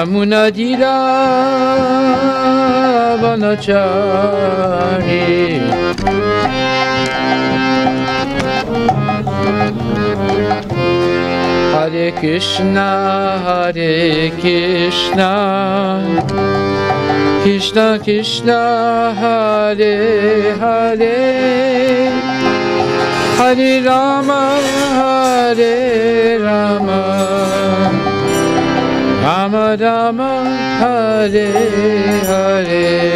Yamuna Dira Vanachari Hare Krishna, Krishna Krishna, Hare Hare, Hare Rama, Rama Rama, Hare Hare.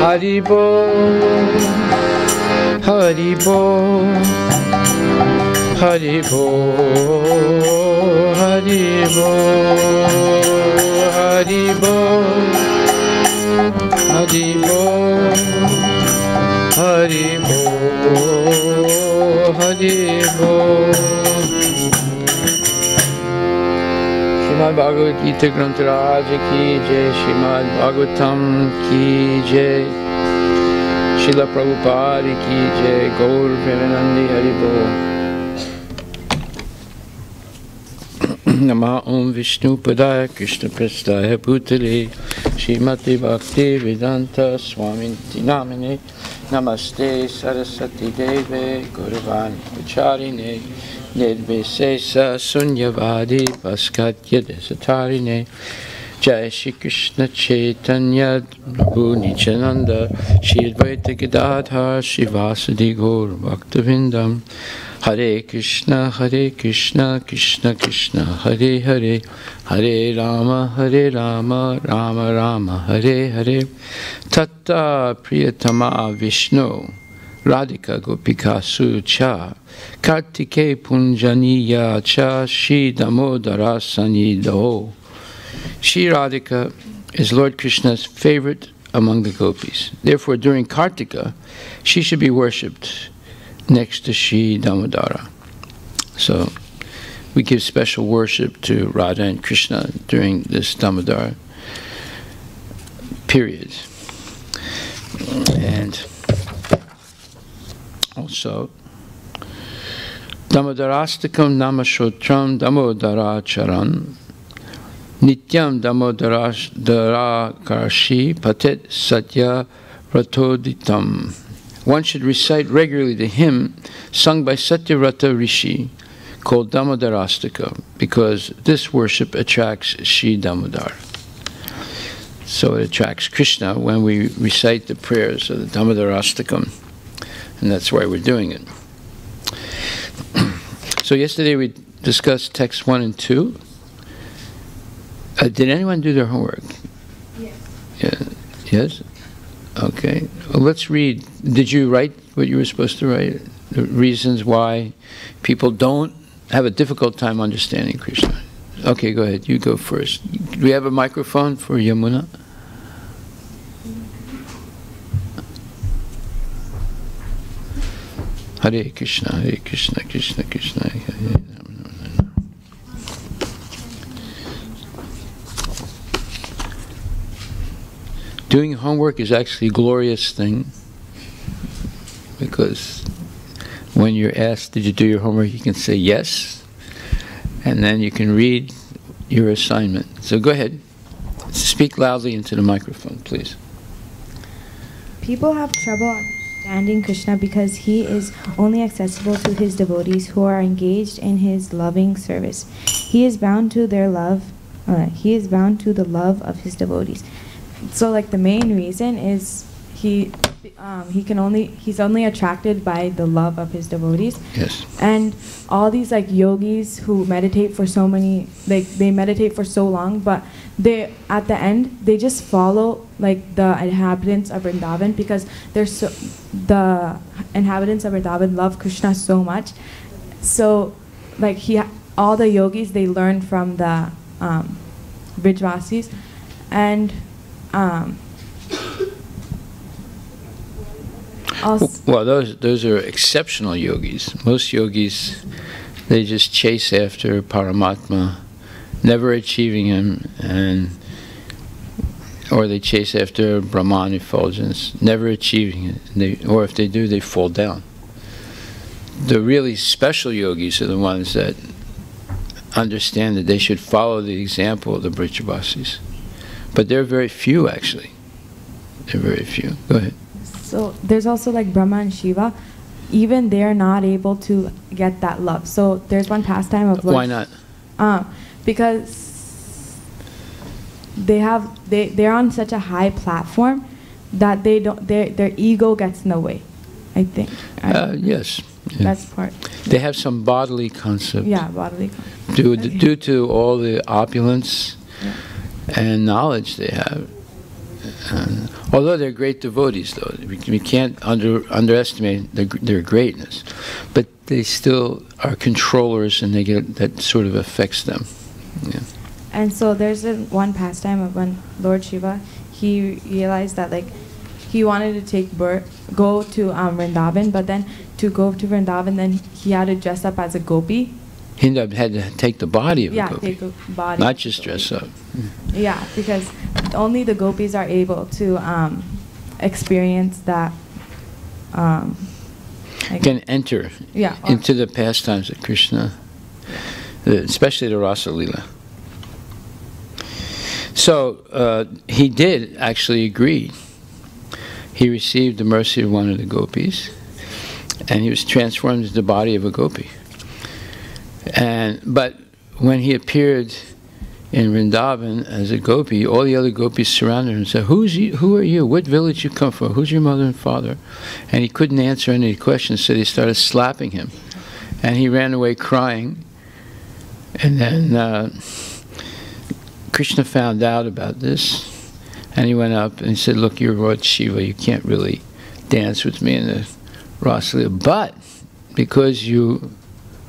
Haribo, Haribo, Haribo, Haribo, Haribo, Haribo, Haribo, Haribo. Srimad Bhagavad Gita Granth Raj ki jai, Srimad Bhagavatham ki jai, Srila Prabhupada ki jai, Gaur Premanandi Haribo. Nama Om Vishnu Padaya Krishna Prastaya Bhutale Srimati Bhakti Vedanta Swaminti Namine Namaste Saraswati Deve Guruvani Vacharine Nirvesesa Sunyavadi Vaskatya Desatarine Jai Shri Krishna Chaitanya Prabhu Nityananda Shri Advaita Gadadhar Shri Vasudeva Gaur Bhaktivinoda Hare Krishna, Krishna Krishna, Hare Hare, Hare Rama, Rama Rama, Hare Hare. Tata Priyatama Vishnu, Radhika Gopika Sucha, Kartike Punjaniya Cha, Shri Damodara Sanido. Shri Radhika is Lord Krishna's favorite among the gopis. Therefore, during Kartika, she should be worshipped next to Shri Damodara. So we give special worship to Radha and Krishna during this Damodar period. And also Damodarastakam Namashotram Damodaracharan Nityam Damodara Karshi Patet Satya Ratoditam. One should recite regularly the hymn sung by Satyavrata Rishi called Damodarastaka, because this worship attracts Shri Damodar. So it attracts Krishna when we recite the prayers of the Damodarastakam, and that's why we're doing it. So yesterday we discussed texts 1 and 2. Did anyone do their homework? Yes. Yeah. Yes? Okay. Well, let's read. Did you write what you were supposed to write? The reasons why people don't have a difficult time understanding Krishna. Okay, go ahead. You go first. Do we have a microphone for Yamuna? Hare Krishna, Krishna Krishna, Hare. Doing homework is actually a glorious thing, because when you're asked, did you do your homework, you can say yes, and then you can read your assignment. So go ahead. Speak loudly into the microphone, please. People have trouble understanding Krishna because he is only accessible to his devotees who are engaged in his loving service. He is bound to their love. He is bound to the love of his devotees. So, like, the main reason is he's only attracted by the love of his devotees. Yes. And all these, like, yogis who meditate for so many, like, they meditate for so long, but they, at the end, they just follow, like, the inhabitants of Vrindavan, because the inhabitants of Vrindavan love Krishna so much. So, like, all the yogis, they learn from the Vrijvasis, Also, Well, those are exceptional yogis. Most yogis, they just chase after Paramatma, never achieving him, or they chase after Brahman effulgence, never achieving it. Or if they do, they fall down. The really special yogis are the ones that understand that they should follow the example of the Brajavasis. But they're very few, actually. They're very few. Go ahead. so there's also like Brahma and Shiva. Even they're not able to get that love. So there's one pastime of Lord. Why not? Because they're on such a high platform that they don't their ego gets in the way, I think. Yes. Yeah. That's part. They have some bodily concept. Yeah, bodily concept. Due to all the opulence and knowledge they have. Although they're great devotees, though, we can't underestimate their greatness. But they still are controllers, and that sort of affects them. Yeah. And so there's one pastime of when Lord Shiva, he realized that like he wanted to go to Vrindavan, but then to go to Vrindavan, then he had to dress up as a gopi. He had to take the body of a gopi. Take a body. Not just dress up. Yeah, because only the gopis are able to experience that. Can enter into the pastimes of Krishna, especially the Rasa Leela. So he did actually agree. He received the mercy of one of the gopis, and he was transformed into the body of a gopi. But when he appeared in Vrindavan as a gopi, all the other gopis surrounded him and said, "Who are you? What village you come from? Who's your mother and father?" And he couldn't answer any questions, so they started slapping him. And he ran away crying. And then Krishna found out about this, and he went up and he said, "Look, you're Lord Shiva, you can't really dance with me in the Rasa Leela, but because you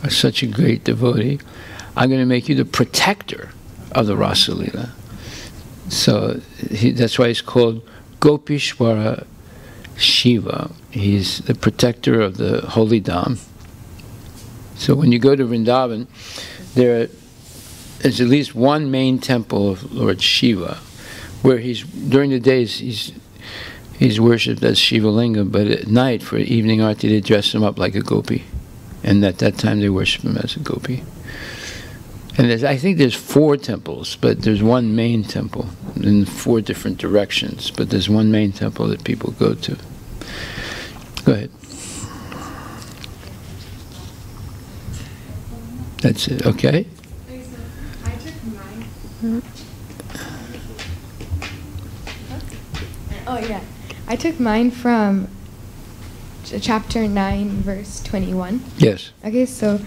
are such a great devotee, I'm going to make you the protector of the Rasa Leela." So that's why he's called Gopishwara Shiva. He's the protector of the holy Dham. So when you go to Vrindavan, there is at least one main temple of Lord Shiva, where during the days he's worshipped as Shiva Linga, but at night for evening arti they dress him up like a gopi. And at that time they worship him as a gopi. And I think there's 4 temples, but there's one main temple in 4 different directions. But there's one main temple that people go to. Go ahead. That's it. Okay. I took mine. Oh yeah, I took mine from chapter 9, verse 21. Yes. Okay, so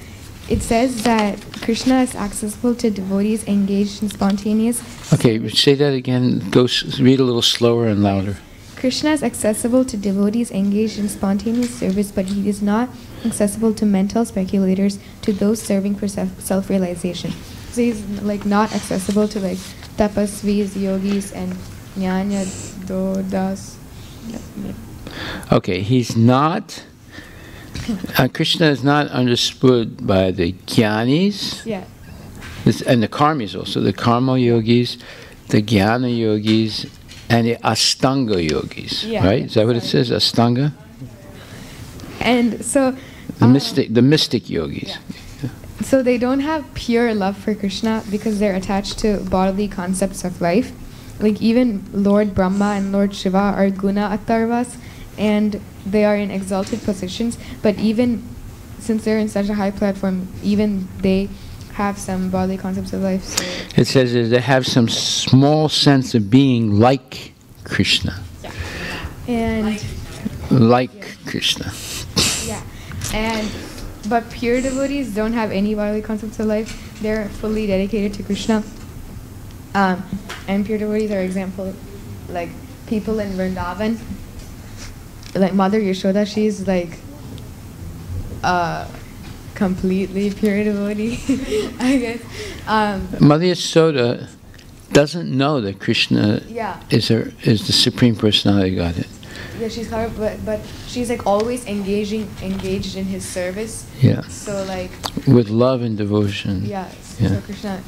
it says that Krishna is accessible to devotees engaged in spontaneous... Okay, say that again. Read a little slower and louder. Krishna is accessible to devotees engaged in spontaneous service, but he is not accessible to mental speculators, to those serving for self-realization. So he's like not accessible to like tapasvis, yogis, and jnana dodas. Okay, he's not... Krishna is not understood by the jnanis, and the karmis also, the karma yogis, the jnana yogis, and the astanga yogis, right? Is that what it says, astanga? And so... The mystic yogis. Yeah. So they don't have pure love for Krishna because they're attached to bodily concepts of life. Like even Lord Brahma and Lord Shiva are guna atharvas, and they are in exalted positions, but even since they're in such a high platform, even they have some bodily concepts of life. So it says that they have some small sense of being like Krishna. Yeah. And like Krishna. Yeah. But pure devotees don't have any bodily concepts of life. They're fully dedicated to Krishna. And pure devotees are example, like people in Vrindavan. Like Mother Yashoda, she's like completely pure devotee, I guess. Mother Yashoda doesn't know that Krishna is the Supreme Personality of Godhead. Yeah, she's clever, but she's like always engaged in his service. Yeah. So like. With love and devotion. Yeah. Yeah. So Krishna,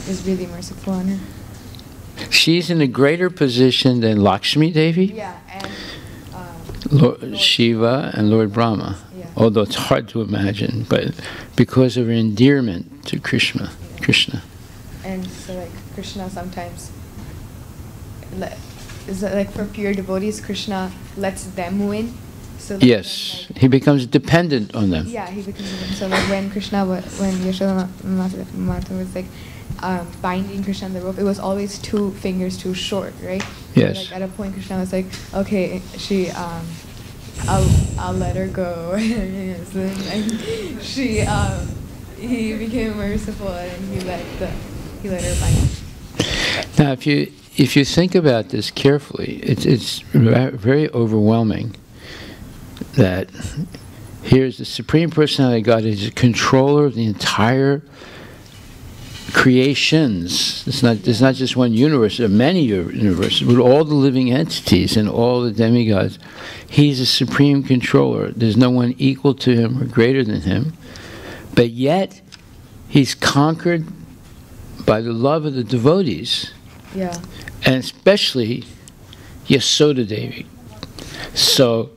is really merciful on her. She's in a greater position than Lakshmi Devi. Yeah, and Lord Shiva and Lord Brahma. Yeah. Although it's hard to imagine, but because of her endearment to Krishna. And so like Krishna sometimes, is that like for pure devotees, Krishna lets them win. So like Yes, he becomes dependent on them. Yeah, he becomes dependent. So like when Yashoda Mata was like binding Krishna on the rope, it was always 2 fingers too short, right? Yes. So, like at a point, Krishna was like, okay, I'll let her go. Yes, and he became merciful and he let her bind. Now, if you think about this carefully, it's very overwhelming that here's the Supreme Personality of God is a controller of the entire creations. There's not just one universe, there are many universes with all the living entities and all the demigods. He's a supreme controller. There's no one equal to him or greater than him. But yet, he's conquered by the love of the devotees. Yeah. And especially Yasoda Devi. So,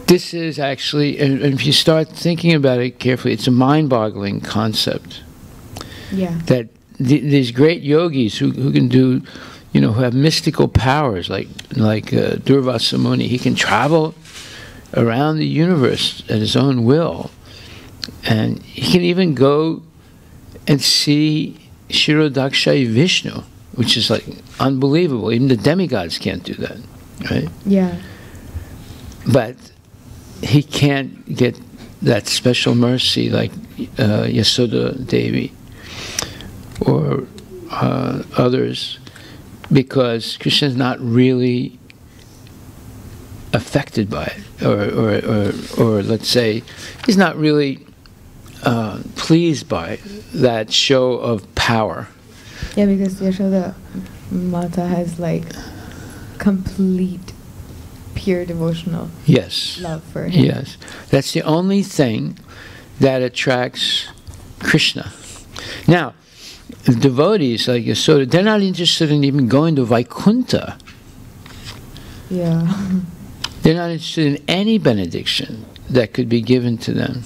this is actually, and if you start thinking about it carefully, it's a mind-boggling concept. Yeah. That these great yogis who can do, who have mystical powers, like Durvasa Muni, he can travel around the universe at his own will. And he can even go and see Shirodakshai Vishnu, which is like unbelievable. Even the demigods can't do that, right? Yeah. But he can't get that special mercy like Yasoda Devi or others, because Krishna is not really affected by it, or let's say he's not really pleased by that show of power. Yeah, because Yashoda Mata has like complete pure devotional love for him. Yes, that's the only thing that attracts Krishna. Now, the devotees like Yasoda, they're not interested in even going to Vaikuntha. Yeah. They're not interested in any benediction that could be given to them.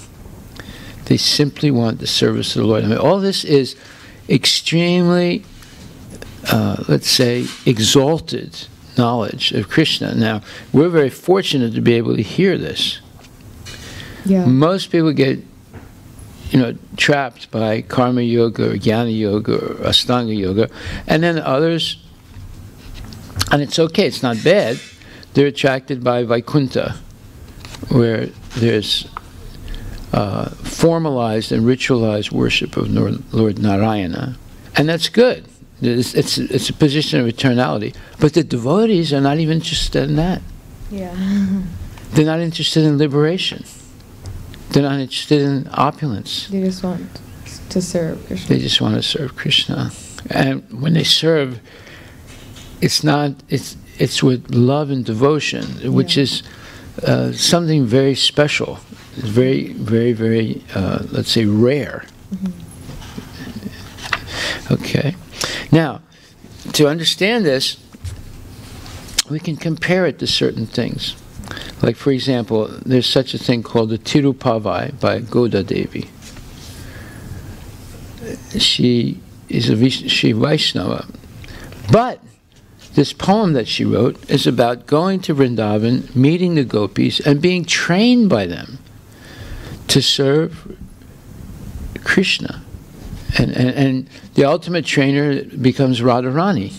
They simply want the service of the Lord. I mean, all this is extremely, let's say, exalted knowledge of Krishna. Now, we're very fortunate to be able to hear this. Yeah. Most people get, trapped by karma yoga or jnana yoga or astanga yoga, and then others, and it's okay, it's not bad, they're attracted by Vaikuntha, where there's formalized and ritualized worship of Lord Narayana, and that's good. It's a position of eternality. But the devotees are not even interested in that. Yeah. They're not interested in liberation. They're not interested in opulence. They just want to serve Krishna. They just want to serve Krishna. And when they serve, it's with love and devotion, which is something very special. It's very, very, very, let's say, rare. Mm-hmm. Okay. Now, to understand this, we can compare it to certain things. Like, for example, there's such a thing called the Tirupavai by Goda Devi. She is a Vaishnava. But this poem that she wrote is about going to Vrindavan, meeting the gopis, and being trained by them to serve Krishna. And the ultimate trainer becomes Radharani.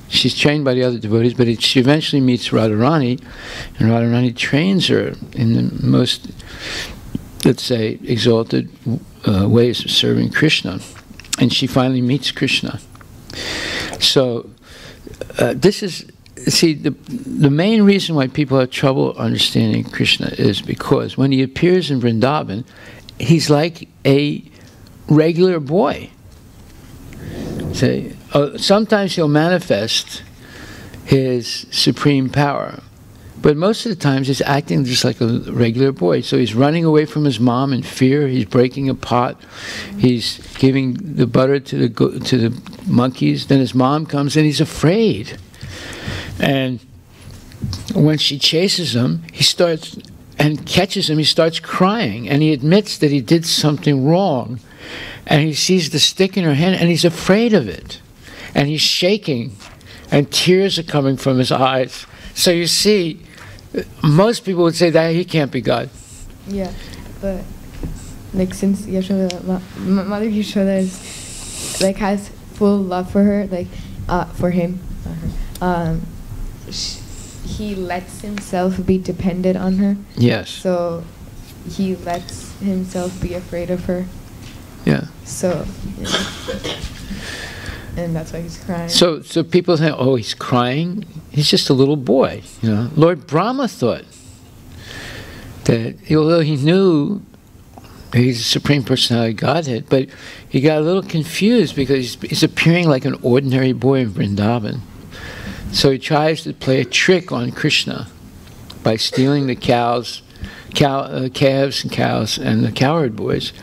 She's trained by the other devotees, but she eventually meets Radharani, and Radharani trains her in the most, let's say, exalted ways of serving Krishna. And she finally meets Krishna. So, this is, see, the main reason why people have trouble understanding Krishna is because when he appears in Vrindavan, he's like a regular boy. Say, sometimes he'll manifest his supreme power. But most of the times he's acting just like a regular boy. So he's running away from his mom in fear. He's breaking a pot. He's giving the butter to the monkeys. Then his mom comes and he's afraid. And when she chases him, he starts and catches him. He starts crying. And he admits that he did something wrong. And he sees the stick in her hand and he's afraid of it. And he's shaking. And tears are coming from his eyes. So you see, most people would say that he can't be God. Yeah, but like since Yashoda, Mother Yashoda is like has full love for her, like for him, he lets himself be dependent on her. Yes. So he lets himself be afraid of her. Yeah. So. Yeah. And that's why he's crying. So people say, oh, he's crying? He's just a little boy. You know, Lord Brahma thought that, although he knew he's the Supreme Personality of Godhead, but he got a little confused because he's appearing like an ordinary boy in Vrindavan. So he tries to play a trick on Krishna by stealing the calves and cows and the cowherd boys.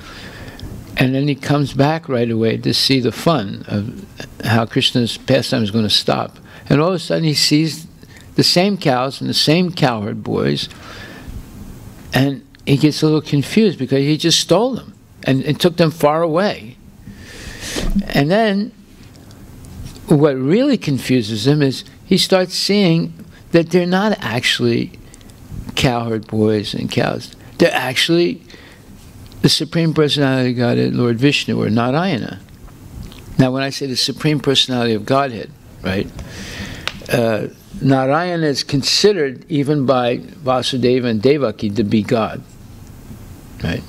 And then he comes back right away to see the fun of how Krishna's pastime is going to stop. And all of a sudden he sees the same cows and the same cowherd boys, and he gets a little confused because he just stole them and took them far away. And then what really confuses him is he starts seeing that they're not actually cowherd boys and cows. They're actually the Supreme Personality of Godhead, Lord Vishnu, or Narayana. Now, when I say the Supreme Personality of Godhead, right, Narayana is considered, even by Vasudeva and Devaki, to be God, right?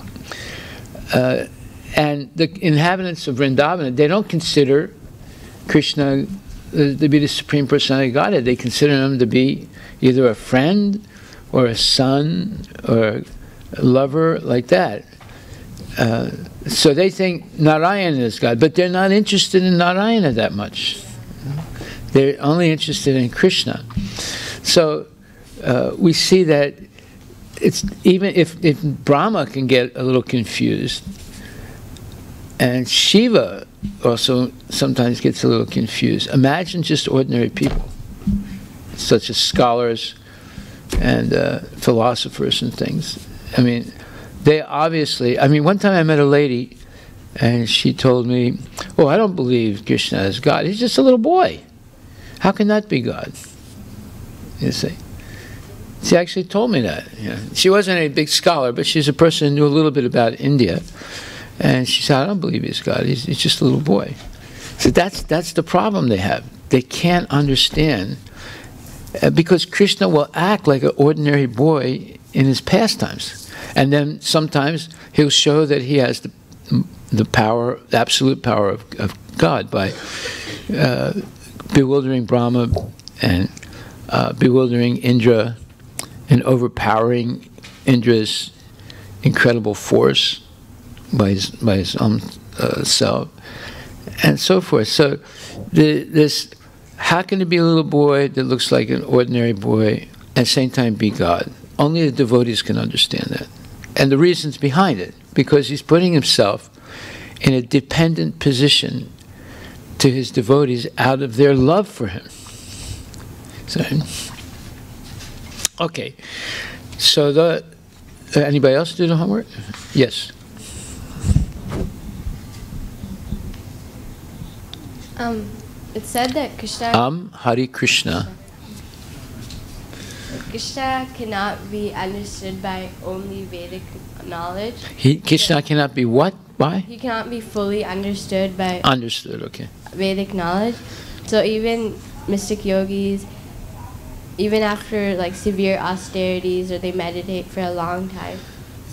And the inhabitants of Vrindavan, they don't consider Krishna to be the Supreme Personality of Godhead. They consider him to be either a friend or a son or a lover, like that. So they think Narayana is God, but they're not interested in Narayana that much. They're only interested in Krishna. So we see that it's even if Brahma can get a little confused, and Shiva also sometimes gets a little confused. Imagine just ordinary people, such as scholars and philosophers and things. I mean, they obviously, one time I met a lady and she told me, oh, I don't believe Krishna is God. He's just a little boy. How can that be God? You see. She actually told me that. You know. She wasn't a big scholar, but she's a person who knew a little bit about India. And she said, I don't believe he's God. He's just a little boy. So that's the problem they have. They can't understand because Krishna will act like an ordinary boy in his pastimes. And then sometimes he'll show that he has the power, the absolute power of God by bewildering Brahma and bewildering Indra and overpowering Indra's incredible force by his own self, and so forth. So how can it be a little boy that looks like an ordinary boy at the same time be God? Only the devotees can understand that. And the reasons behind it, because he's putting himself in a dependent position to his devotees out of their love for him. So, okay. So anybody else do the homework? Yes. It said that Krishna... Hari Krishna. Krishna cannot be understood by only Vedic knowledge. Krishna cannot be what? By? He cannot be fully understood by... Understood, okay. Vedic knowledge. So even mystic yogis, even after like severe austerities or they meditate for a long time,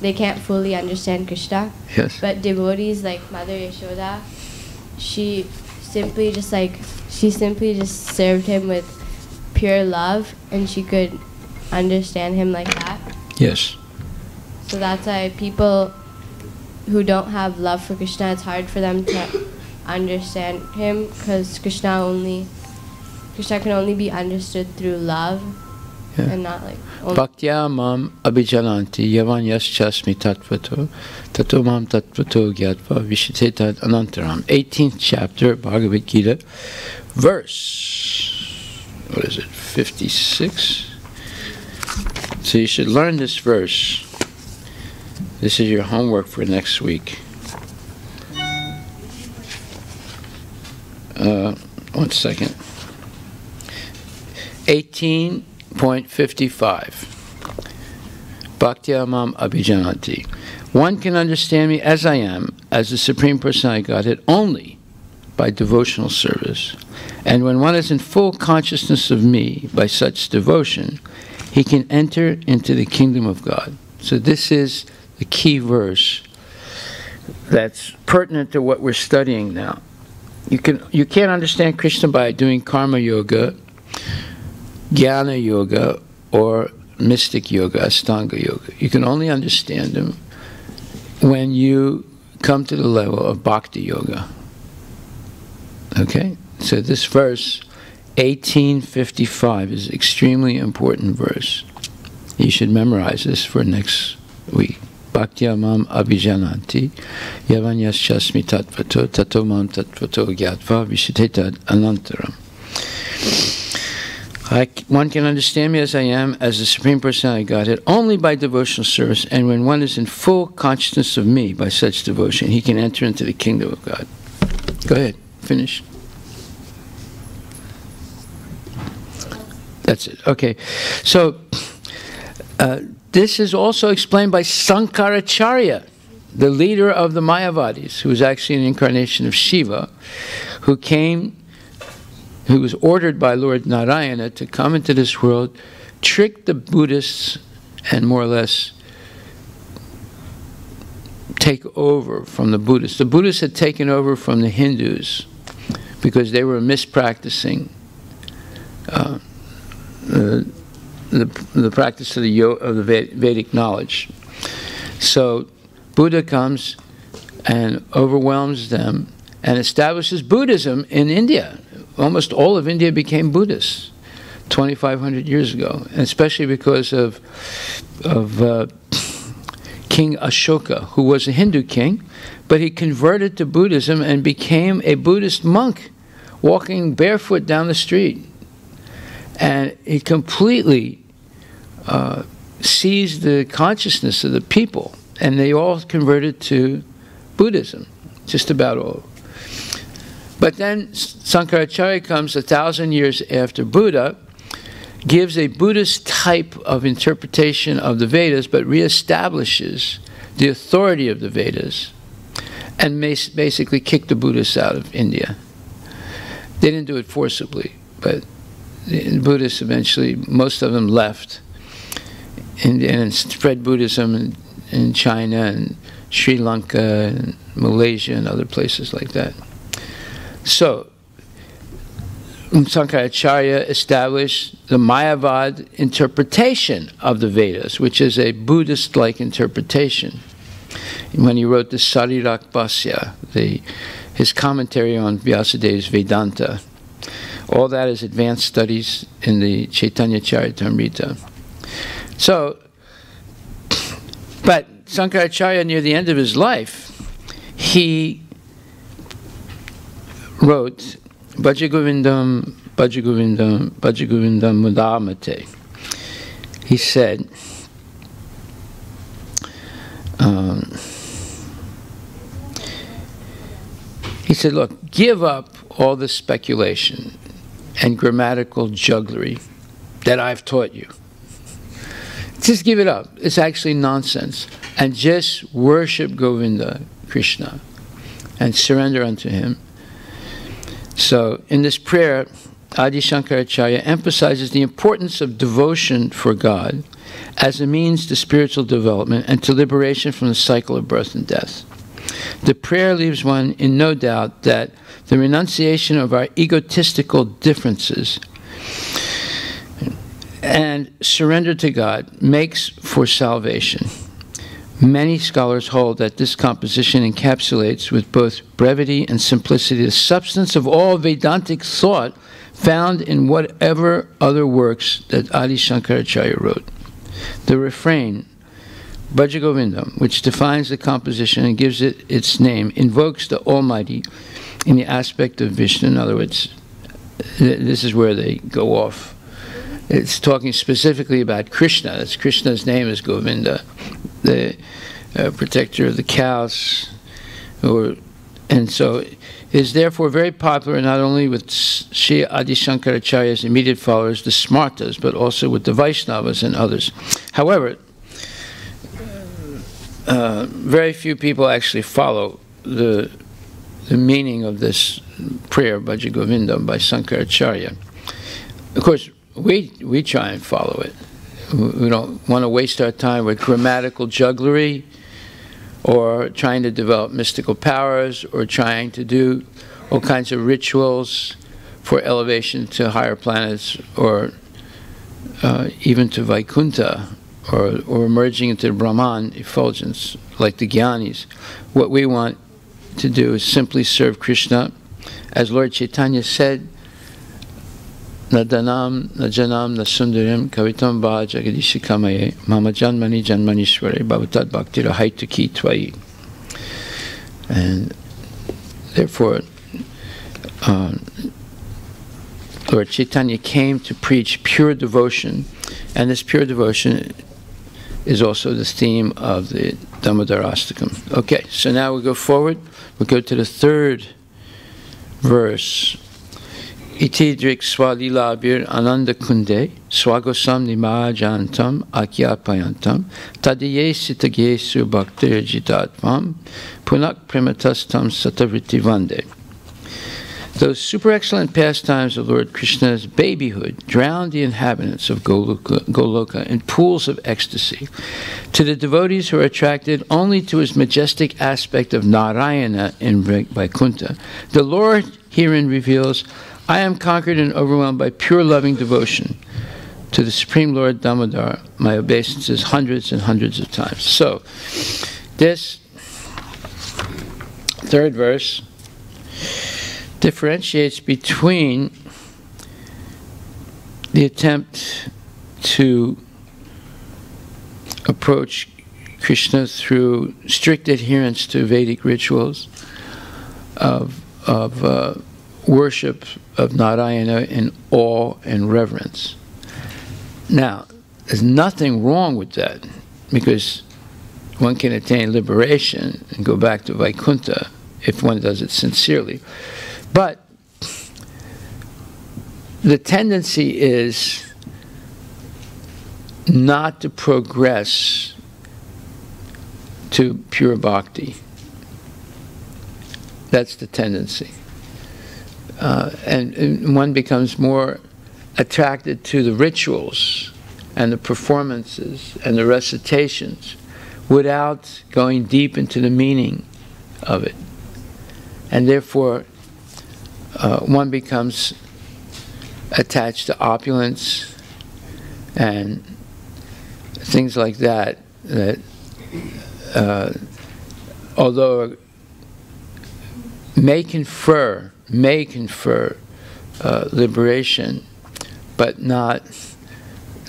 they can't fully understand Krishna. Yes. But devotees like Mother Yashoda, she simply just served him with pure love, and she could understand him like that. Yes. So that's why people who don't have love for Krishna, it's hard for them to understand him, because Krishna only Krishna can only be understood through love, and not like only. Bhaktya mam abhijananti yavan yaschasmi tattvato tato mam tattvato gyatva vishiteta anantaram. 18th chapter, Bhagavad Gita, verse, what is it, 56? So you should learn this verse. This is your homework for next week. 1 second. 18.55. Bhaktya mam abhijanati. One can understand me as I am, as the Supreme Personality of Godhead, only by devotional service. And when one is in full consciousness of me by such devotion, he can enter into the kingdom of God. So this is the key verse that's pertinent to what we're studying now. You can't understand Krishna by doing karma yoga, jnana yoga, or mystic yoga, Astanga yoga. You can only understand him when you come to the level of bhakti yoga. Okay? So this verse, 1855, is an extremely important verse. You should memorize this for next week. Bhaktya mam abhijananti yavan yaschasmi tattvato tato mam tattvato gyatva vishiteta anantaram. One can understand me as I am, as the Supreme Personality of Godhead, only by devotional service, and when one is in full consciousness of me by such devotion, he can enter into the kingdom of God. Go ahead, finish. That's it. Okay. So, this is also explained by Sankaracharya, the leader of the Mayavadis, who was actually an incarnation of Shiva, who was ordered by Lord Narayana to come into this world, trick the Buddhists, and more or less take over from the Buddhists. The Buddhists had taken over from the Hindus because they were mispracticing the practice of the Vedic knowledge. So Buddha comes and overwhelms them and establishes Buddhism in India. Almost all of India became Buddhist 2,500 years ago, and especially because of King Ashoka, who was a Hindu king, but he converted to Buddhism and became a Buddhist monk, walking barefoot down the street. And he completely seized the consciousness of the people, and they all converted to Buddhism, just about all. But then Sankaracharya comes 1,000 years after Buddha, gives a Buddhist type of interpretation of the Vedas, but reestablishes the authority of the Vedas, and basically kicked the Buddhists out of India. They didn't do it forcibly, but the Buddhists eventually, most of them left and spread Buddhism in China and Sri Lanka and Malaysia and other places like that. So, Sankaracharya established the Mayavad interpretation of the Vedas, which is a Buddhist-like interpretation. When he wrote the Sarirakbhasya, his commentary on Vyasadev's Vedanta, all that is advanced studies in the Chaitanya Charitamrita. So, but Sankaracharya, near the end of his life, he wrote Bhajagovindam, Bhajagovindam, Bhajagovindam Mudamate. He said, look, give up all the speculation and grammatical jugglery that I've taught you. Just give it up. It's actually nonsense. And just worship Govinda, Krishna, and surrender unto him. So, in this prayer, Adi Shankaracharya emphasizes the importance of devotion for God as a means to spiritual development and to liberation from the cycle of birth and death. The prayer leaves one in no doubt that the renunciation of our egotistical differences and surrender to God makes for salvation. Many scholars hold that this composition encapsulates with both brevity and simplicity the substance of all Vedantic thought found in whatever other works that Adi Shankaracharya wrote. The refrain, Bhaja Govindam, which defines the composition and gives it its name, invokes the Almighty in the aspect of Vishnu. In other words, this is where they go off. It's talking specifically about Krishna. That's Krishna's name is Govinda, the protector of the cows. And so it is therefore very popular not only with Sri Adi Shankaracharya's immediate followers, the Smartas, but also with the Vaishnavas and others. However, very few people actually follow the meaning of this prayer, Bhaja Govindam, by Shankaracharya. Of course, we try and follow it. We don't want to waste our time with grammatical jugglery or trying to develop mystical powers or trying to do all kinds of rituals for elevation to higher planets or even to Vaikuntha or merging into Brahman effulgence like the Gyanis. What we want to do is simply serve Krishna. As Lord Chaitanya said, Na danam, na janam, na sundarim, kavitam ba jagadishikamaye, mama janmani janmanishware, bhavatat bhaktira haitaki tvayi. And therefore, Lord Chaitanya came to preach pure devotion, and this pure devotion is also the theme of the Damodar Astakam. Okay, so now we go forward. We go to the third verse. Iti drik swalilabir ananda kunde swagosam nimajantam akyapayantam tadiye sitagesu bhaktir jitatvam punak prematastam satavriti vande. Those super excellent pastimes of Lord Krishna's babyhood drowned the inhabitants of Goloka in pools of ecstasy. To the devotees who are attracted only to his majestic aspect of Narayana in Vaikuntha, the Lord herein reveals, I am conquered and overwhelmed by pure loving devotion to the Supreme Lord Damodar, my obeisances hundreds and hundreds of times. So, this third verse differentiates between the attempt to approach Krishna through strict adherence to Vedic rituals of worship of Narayana in awe and reverence. Now, there's nothing wrong with that, because one can attain liberation and go back to Vaikuntha if one does it sincerely. But the tendency is not to progress to pure bhakti. That's the tendency. And one becomes more attracted to the rituals and the performances and the recitations without going deep into the meaning of it. And therefore, one becomes attached to opulence and things like that, that although may confer liberation, but not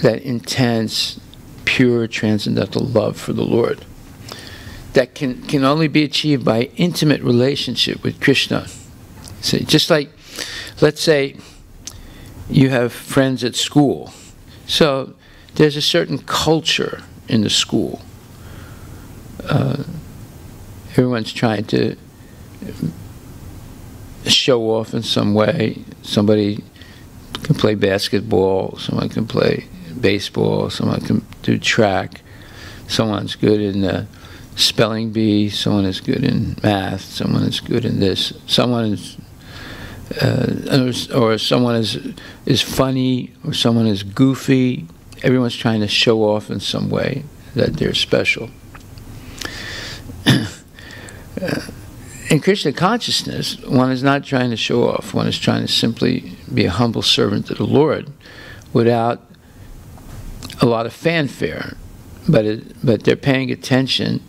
that intense, pure, transcendental love for the Lord. That can only be achieved by intimate relationship with Krishna. See, just like, let's say you have friends at school. So there's a certain culture in the school. Everyone's trying to show off in some way. Somebody can play basketball, someone can play baseball, someone can do track, someone's good in the spelling bee, someone is good in math, someone is good in this, someone is or someone is funny, or someone is goofy. Everyone's trying to show off in some way that they're special. In Krishna consciousness, one is not trying to show off. One is trying to simply be a humble servant to the Lord without a lot of fanfare. But they're paying attention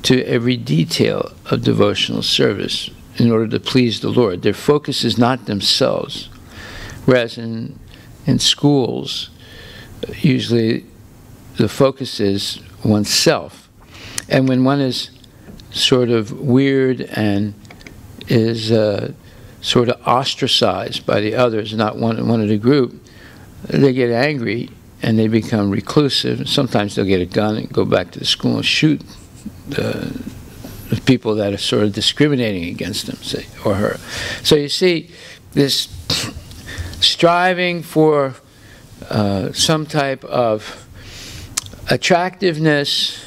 to every detail of devotional service in order to please the Lord. Their focus is not themselves, Whereas in schools, usually the focus is oneself. And when one is sort of weird and is sort of ostracized by the others, not one of the group, they get angry and they become reclusive. Sometimes they'll get a gun and go back to the school and shoot the people that are sort of discriminating against them, say, or her. So you see this striving for some type of attractiveness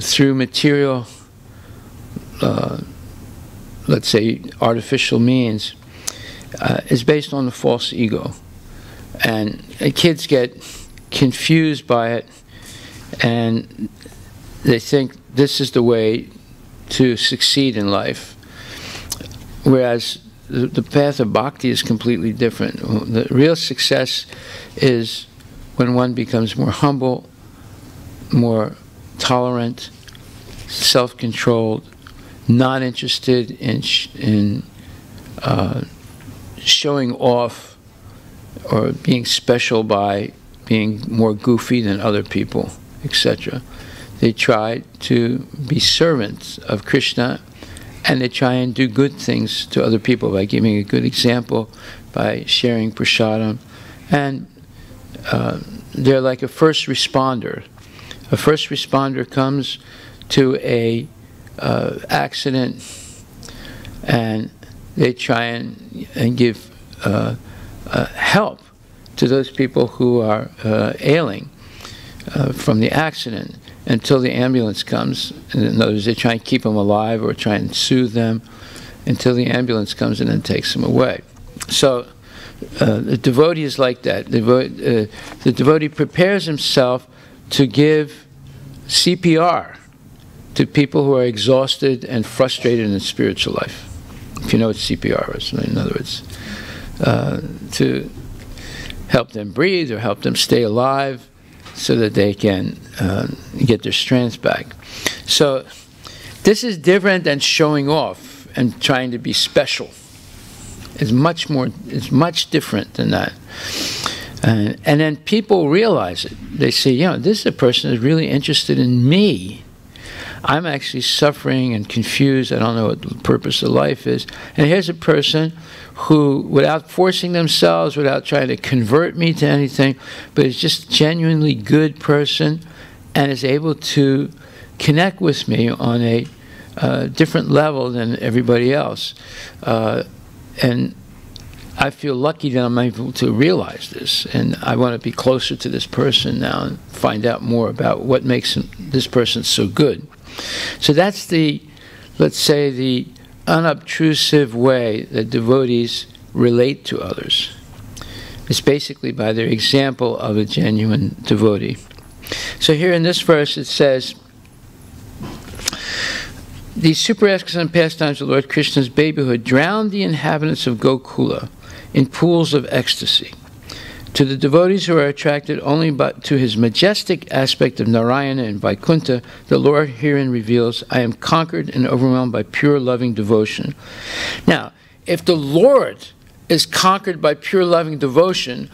through material, let's say artificial means, is based on the false ego. And kids get confused by it, and they think this is the way to succeed in life. Whereas the path of bhakti is completely different. The real success is when one becomes more humble, more tolerant, self-controlled, not interested in showing off or being special by being more goofy than other people, etc. They try to be servants of Krishna, and they try and do good things to other people by giving a good example, by sharing prasadam. And they're like a first responder. A first responder comes to a accident, and they try and give help to those people who are ailing from the accident until the ambulance comes. In other words, they try and keep them alive or try and soothe them until the ambulance comes and then takes them away. So the devotee is like that. The devotee prepares himself to give CPR to people who are exhausted and frustrated in spiritual life. If you know what CPR is, in other words, to help them breathe or help them stay alive so that they can get their strength back. So this is different than showing off and trying to be special. It's much different than that. And then people realize it. They say, you know, this is a person who's really interested in me. I'm actually suffering and confused. I don't know what the purpose of life is. And here's a person who, without forcing themselves, without trying to convert me to anything, but is just a genuinely good person and is able to connect with me on a different level than everybody else. And I feel lucky that I'm able to realize this, and I want to be closer to this person now and find out more about what makes this person so good. So that's the, let's say, the unobtrusive way that devotees relate to others. It's basically by their example of a genuine devotee. So here in this verse it says, these super excellent pastimes of Lord Krishna's babyhood drowned the inhabitants of Gokula in pools of ecstasy. To the devotees who are attracted only to his majestic aspect of Narayana and Vaikuntha, the Lord herein reveals, I am conquered and overwhelmed by pure loving devotion. Now, if the Lord is conquered by pure loving devotion,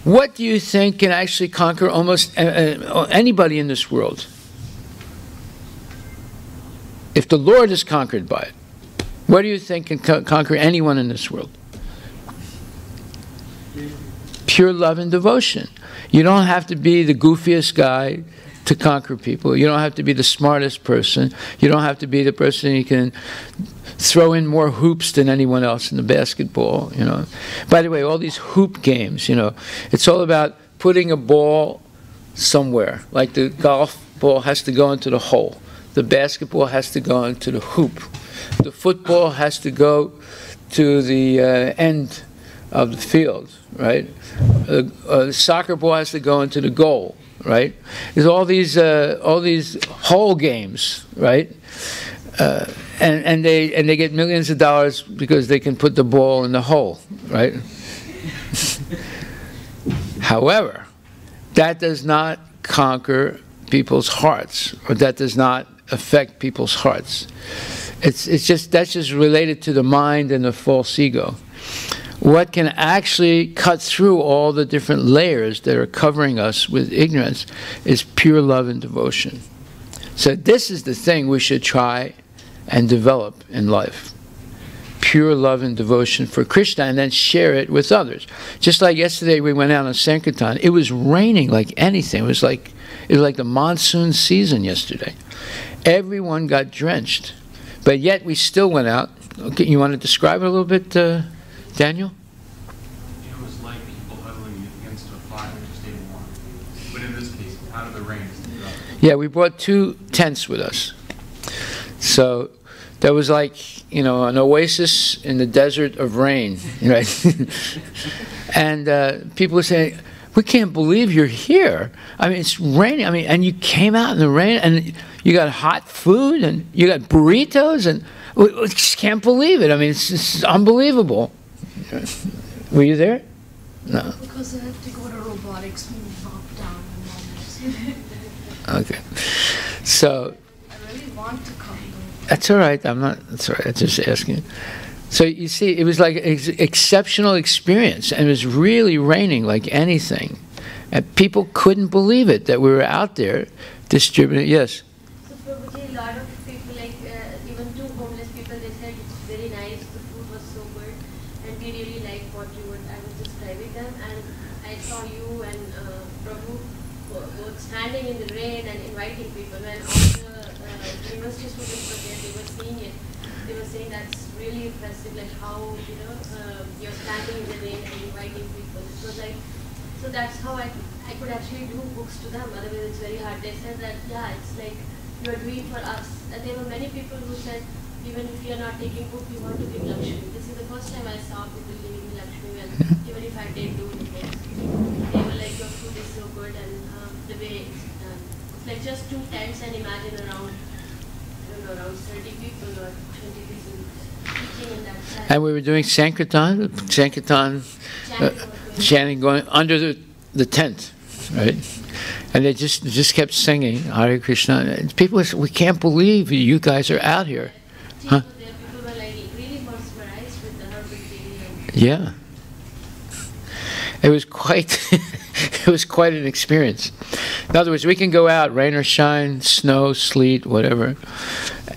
what do you think can actually conquer almost anybody in this world? If the Lord is conquered by it, what do you think can conquer anyone in this world? Pure love and devotion. You don't have to be the goofiest guy to conquer people. You don't have to be the smartest person. You don't have to be the person who can throw in more hoops than anyone else in the basketball, you know. By the way, all these hoop games, you know, it's all about putting a ball somewhere. Like the golf ball has to go into the hole. The basketball has to go into the hoop. The football has to go to the end of the field, right? The soccer ball has to go into the goal, right? There's all these hole games, right? And they get millions of dollars because they can put the ball in the hole, right? However, that does not conquer people's hearts, or that does not affect people's hearts. That's just related to the mind and the false ego. what can actually cut through all the different layers that are covering us with ignorance is pure love and devotion. So this is the thing we should try and develop in life. Pure love and devotion for Krishna, and then share it with others. Just like yesterday we went out on Sankirtan. It was raining like anything. It was like the monsoon season yesterday. Everyone got drenched. But yet we still went out. Okay, you want to describe it a little bit, Daniel? It was like people huddling against a fire to stay warm. But in this case, out of the rain. Yeah, we brought 2 tents with us. So there was like, you know, an oasis in the desert of rain, right? And people were saying, we can't believe you're here. I mean, it's raining. I mean, and you came out in the rain, and you got hot food, and you got burritos, and we just can't believe it. I mean, it's unbelievable. Were you there? No. Because I have to go to robotics and knock down and Okay. So. I really want to come. That's all right. I'm not. That's all right. I'm just asking. So you see, it was like an exceptional experience, and it was really raining like anything, and people couldn't believe it that we were out there distributing. Yes. So Prabhuji, a lot of people, like even 2 homeless people, they said it's very nice. The food was so good, and we really liked what I was describing them. And I saw you and Prabhu both standing in the rain and inviting people. When all the university students were there, they were seeing it. They were saying that's really impressive, like how you're standing in the rain and inviting people. It was like, so that's how I could actually do books to them. Otherwise, it's very hard. They said that it's like you're doing for us. And there were many people who said, even if you're not taking book, we want to give Lakshmi. This is the first time I saw people giving me Lakshmi. And even if I didn't do it, they were like, your food is so good, and the way it's done. It's like just 2 tents, and imagine around 30 people or 20 people teaching in that side. And we were doing Sankirtan chanting going under the tent, right? And they just kept singing Hare Krishna. And people said, we can't believe you guys are out here. Huh? People were like really mesmerized with the herbal tea. Yeah. It was quite it was quite an experience. In other words, we can go out, rain or shine, snow, sleet, whatever,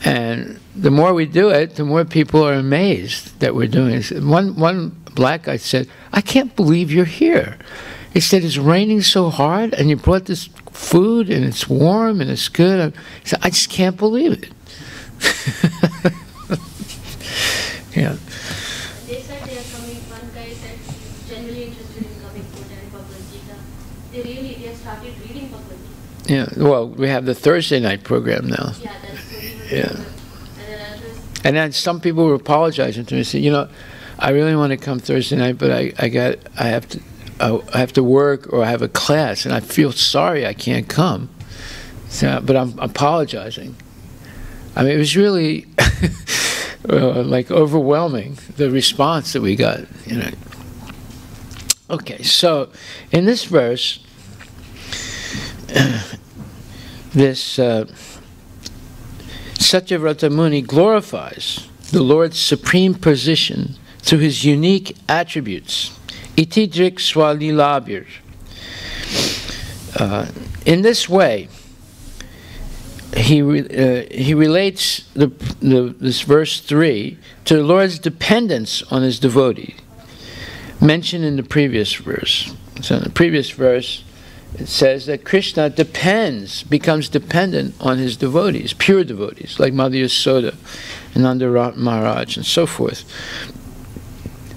and the more we do it, the more people are amazed that we're doing it. One black guy said, I can't believe you're here. He said, it's raining so hard, and you brought this food, and it's warm, and it's good. He said, I just can't believe it. Yeah. They said they are coming. One guy said he's genuinely interested in coming for and Bhagavad Gita. They have started reading Bhagavad Gita. Yeah. Well, we have the Thursday night program now. Yeah, that's what he was Yeah. doing. And then others. And then some people were apologizing to me, saying, you know, I really want to come Thursday night, but I have to work, or I have a class, and I feel sorry I can't come. So, but I'm apologizing. I mean, it was really like overwhelming, the response that we got, you know. Okay, so in this verse, this Satyavrata Muni glorifies the Lord's supreme position through his unique attributes. Itidrik swalilabir. In this way, he relates this verse 3 to the Lord's dependence on his devotee, mentioned in the previous verse. So in the previous verse, it says that Krishna becomes dependent on his devotees, pure devotees, like Mother Yasoda and Nanda Maharaj and so forth.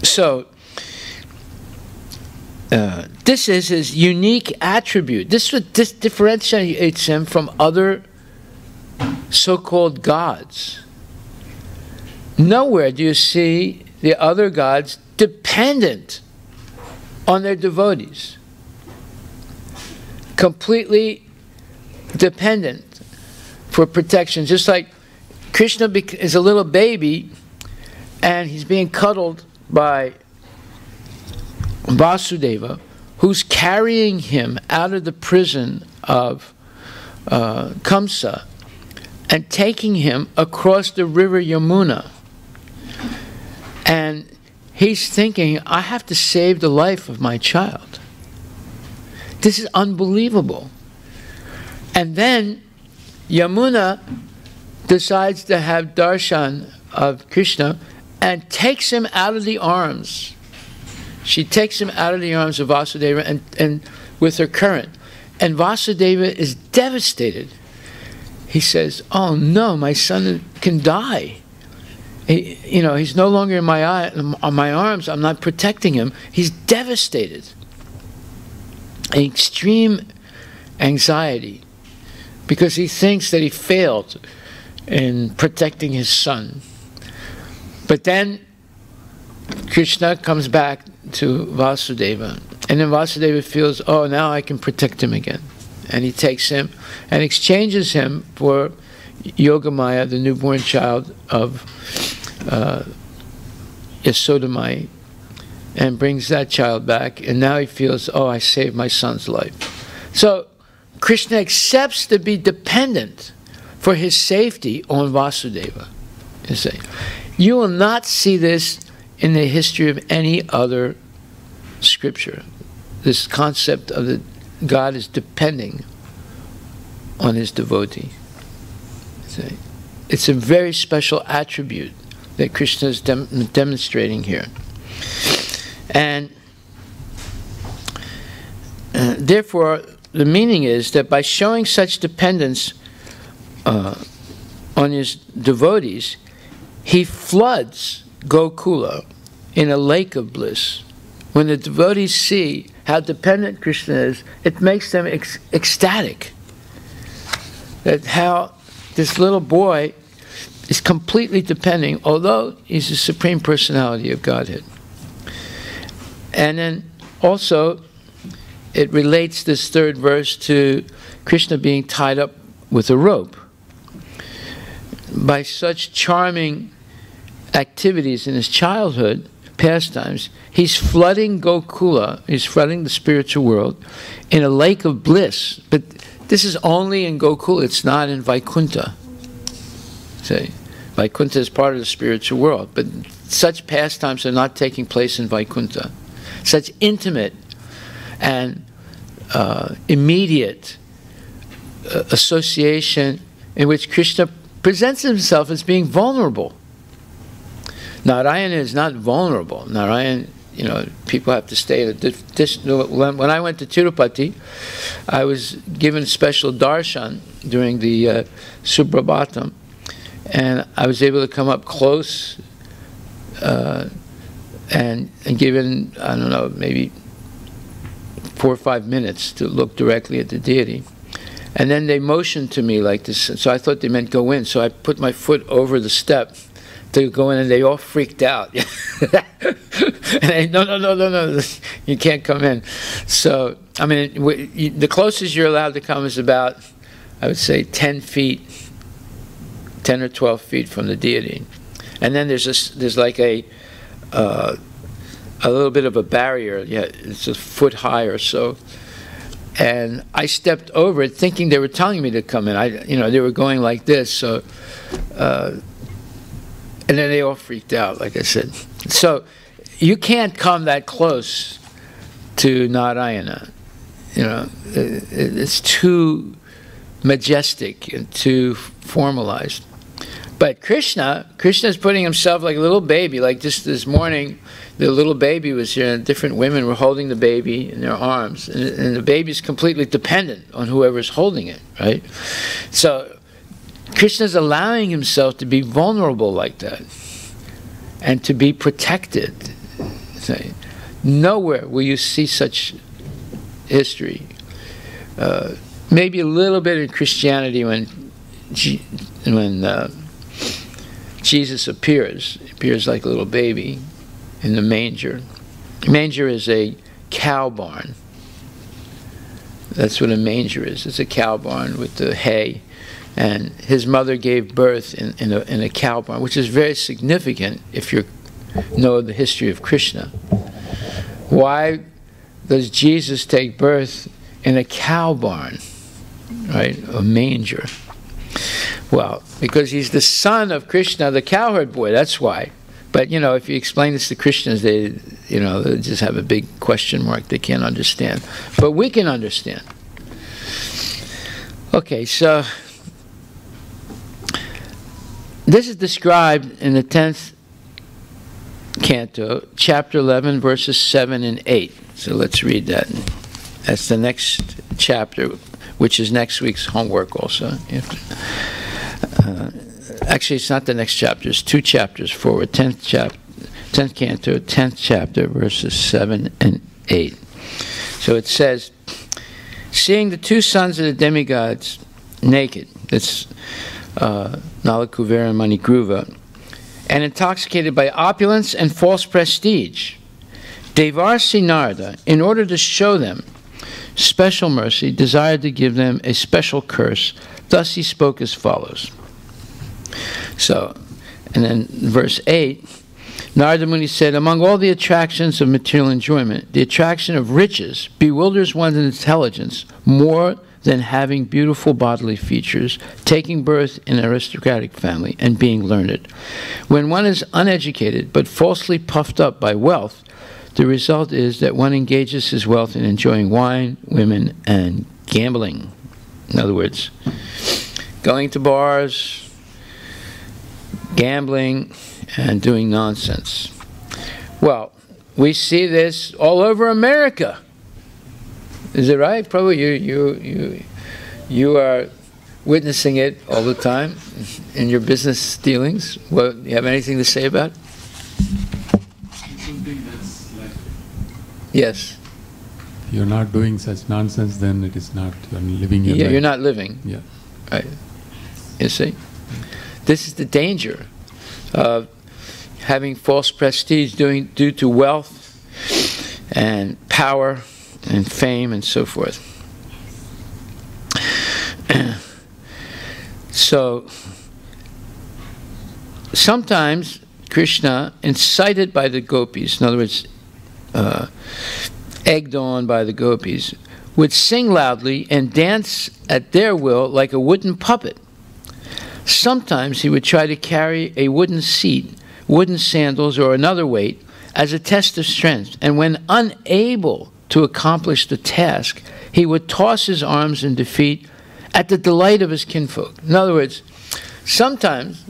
So, this is his unique attribute. This differentiates him from other so-called gods. Nowhere do you see the other gods dependent on their devotees. Completely dependent for protection. Just like Krishna is a little baby and he's being cuddled by Vasudeva, who's carrying him out of the prison of Kamsa and taking him across the river Yamuna. And he's thinking, I have to save the life of my child. This is unbelievable. And then Yamuna decides to have darshan of Krishna and takes him out of the arms. She takes him out of the arms of Vasudeva and with her current. And Vasudeva is devastated. He says, oh no, my son can die. He's no longer in my arms. I'm not protecting him. He's devastated. Extreme anxiety because he thinks that he failed in protecting his son. But then Krishna comes back to Vasudeva, and then Vasudeva feels, oh, now I can protect him again. And he takes him and exchanges him for Yogamaya, the newborn child of Yasodamai, and brings that child back, and now he feels, oh, I saved my son's life. So Krishna accepts to be dependent for his safety on Vasudeva. You will not see this in the history of any other scripture. This concept of that God is depending on his devotee. It's a very special attribute that Krishna is demonstrating here. And therefore, the meaning is that by showing such dependence on his devotees, he floods Gokula in a lake of bliss. When the devotees see how dependent Krishna is, it makes them ecstatic. That how this little boy is completely depending, although he's the Supreme Personality of Godhead. And then also, it relates this third verse to Krishna being tied up with a rope. By such charming activities in his childhood, pastimes, he's flooding Gokula, he's flooding the spiritual world in a lake of bliss. But this is only in Gokula, it's not in Vaikuntha. See, Vaikuntha is part of the spiritual world, but such pastimes are not taking place in Vaikuntha. Such intimate and immediate association in which Krishna presents himself as being vulnerable. Narayana is not vulnerable. Narayana, people have to stay in when I went to Tirupati, I was given special darshan during the Subhrabhatam, and I was able to come up close and given, I don't know, maybe 4 or 5 minutes to look directly at the deity. And then they motioned to me like this, so I thought they meant go in, so I put my foot over the step to go in, and they all freaked out. And they, no, you can't come in. So, I mean, the closest you're allowed to come is about, I would say, 10 feet, 10 or 12 feet from the deity. And then there's like a little bit of a barrier, it's a foot high or so. And I stepped over it thinking they were telling me to come in. They were going like this, so, and then they all freaked out, like I said. So you can't come that close to Narayana. It's too majestic and too formalized. But Krishna's putting himself like a little baby. Like just this morning, the little baby was here, and different women were holding the baby in their arms. And the baby's completely dependent on whoever's holding it, right? So Krishna's allowing himself to be vulnerable like that and to be protected. Nowhere will you see such history. Maybe a little bit in Christianity when Jesus appears like a little baby in the manger. Manger is a cow barn. That's what a manger is. It's a cow barn with the hay. And his mother gave birth in a cow barn, which is very significant if you know the history of Krishna. Why does Jesus take birth in a cow barn, right? A manger. Well, because he's the son of Krishna, the cowherd boy, that's why. But, you know, if you explain this to Christians, they just have a big question mark. They can't understand. But we can understand. Okay, so this is described in the 10th canto, chapter 11, verses 7 and 8. So let's read that. That's the next chapter, which is next week's homework also. Actually, it's not the next chapter. It's 2 chapters forward. 10th canto, 10th chapter, verses 7 and 8. So it says, seeing the 2 sons of the demigods naked, that's Nala Kuvera and Manigruva, and intoxicated by opulence and false prestige, Devarsi Narada, in order to show them special mercy, desired to give them a special curse. Thus he spoke as follows. So, and then verse 8, Narada Muni said, among all the attractions of material enjoyment, the attraction of riches bewilders one's intelligence more than having beautiful bodily features, taking birth in an aristocratic family, and being learned. When one is uneducated but falsely puffed up by wealth, the result is that one engages his wealth in enjoying wine, women, and gambling. In other words, going to bars, gambling, and doing nonsense. Well, we see this all over America. Is it right? Probably you are witnessing it all the time in your business dealings. Well, do you have anything to say about it? People think that's like... Yes. If you're not doing such nonsense, then it is not, you're living your life. You're not living. Yeah. Right. You see? This is the danger of having false prestige due to wealth and power and fame and so forth. So sometimes Krishna, incited by the gopis, in other words, egged on by the gopis, would sing loudly and dance at their will like a wooden puppet. Sometimes he would try to carry a wooden seat, wooden sandals, or another weight as a test of strength, and when unable to accomplish the task, he would toss his arms in defeat at the delight of his kinfolk. In other words, sometimes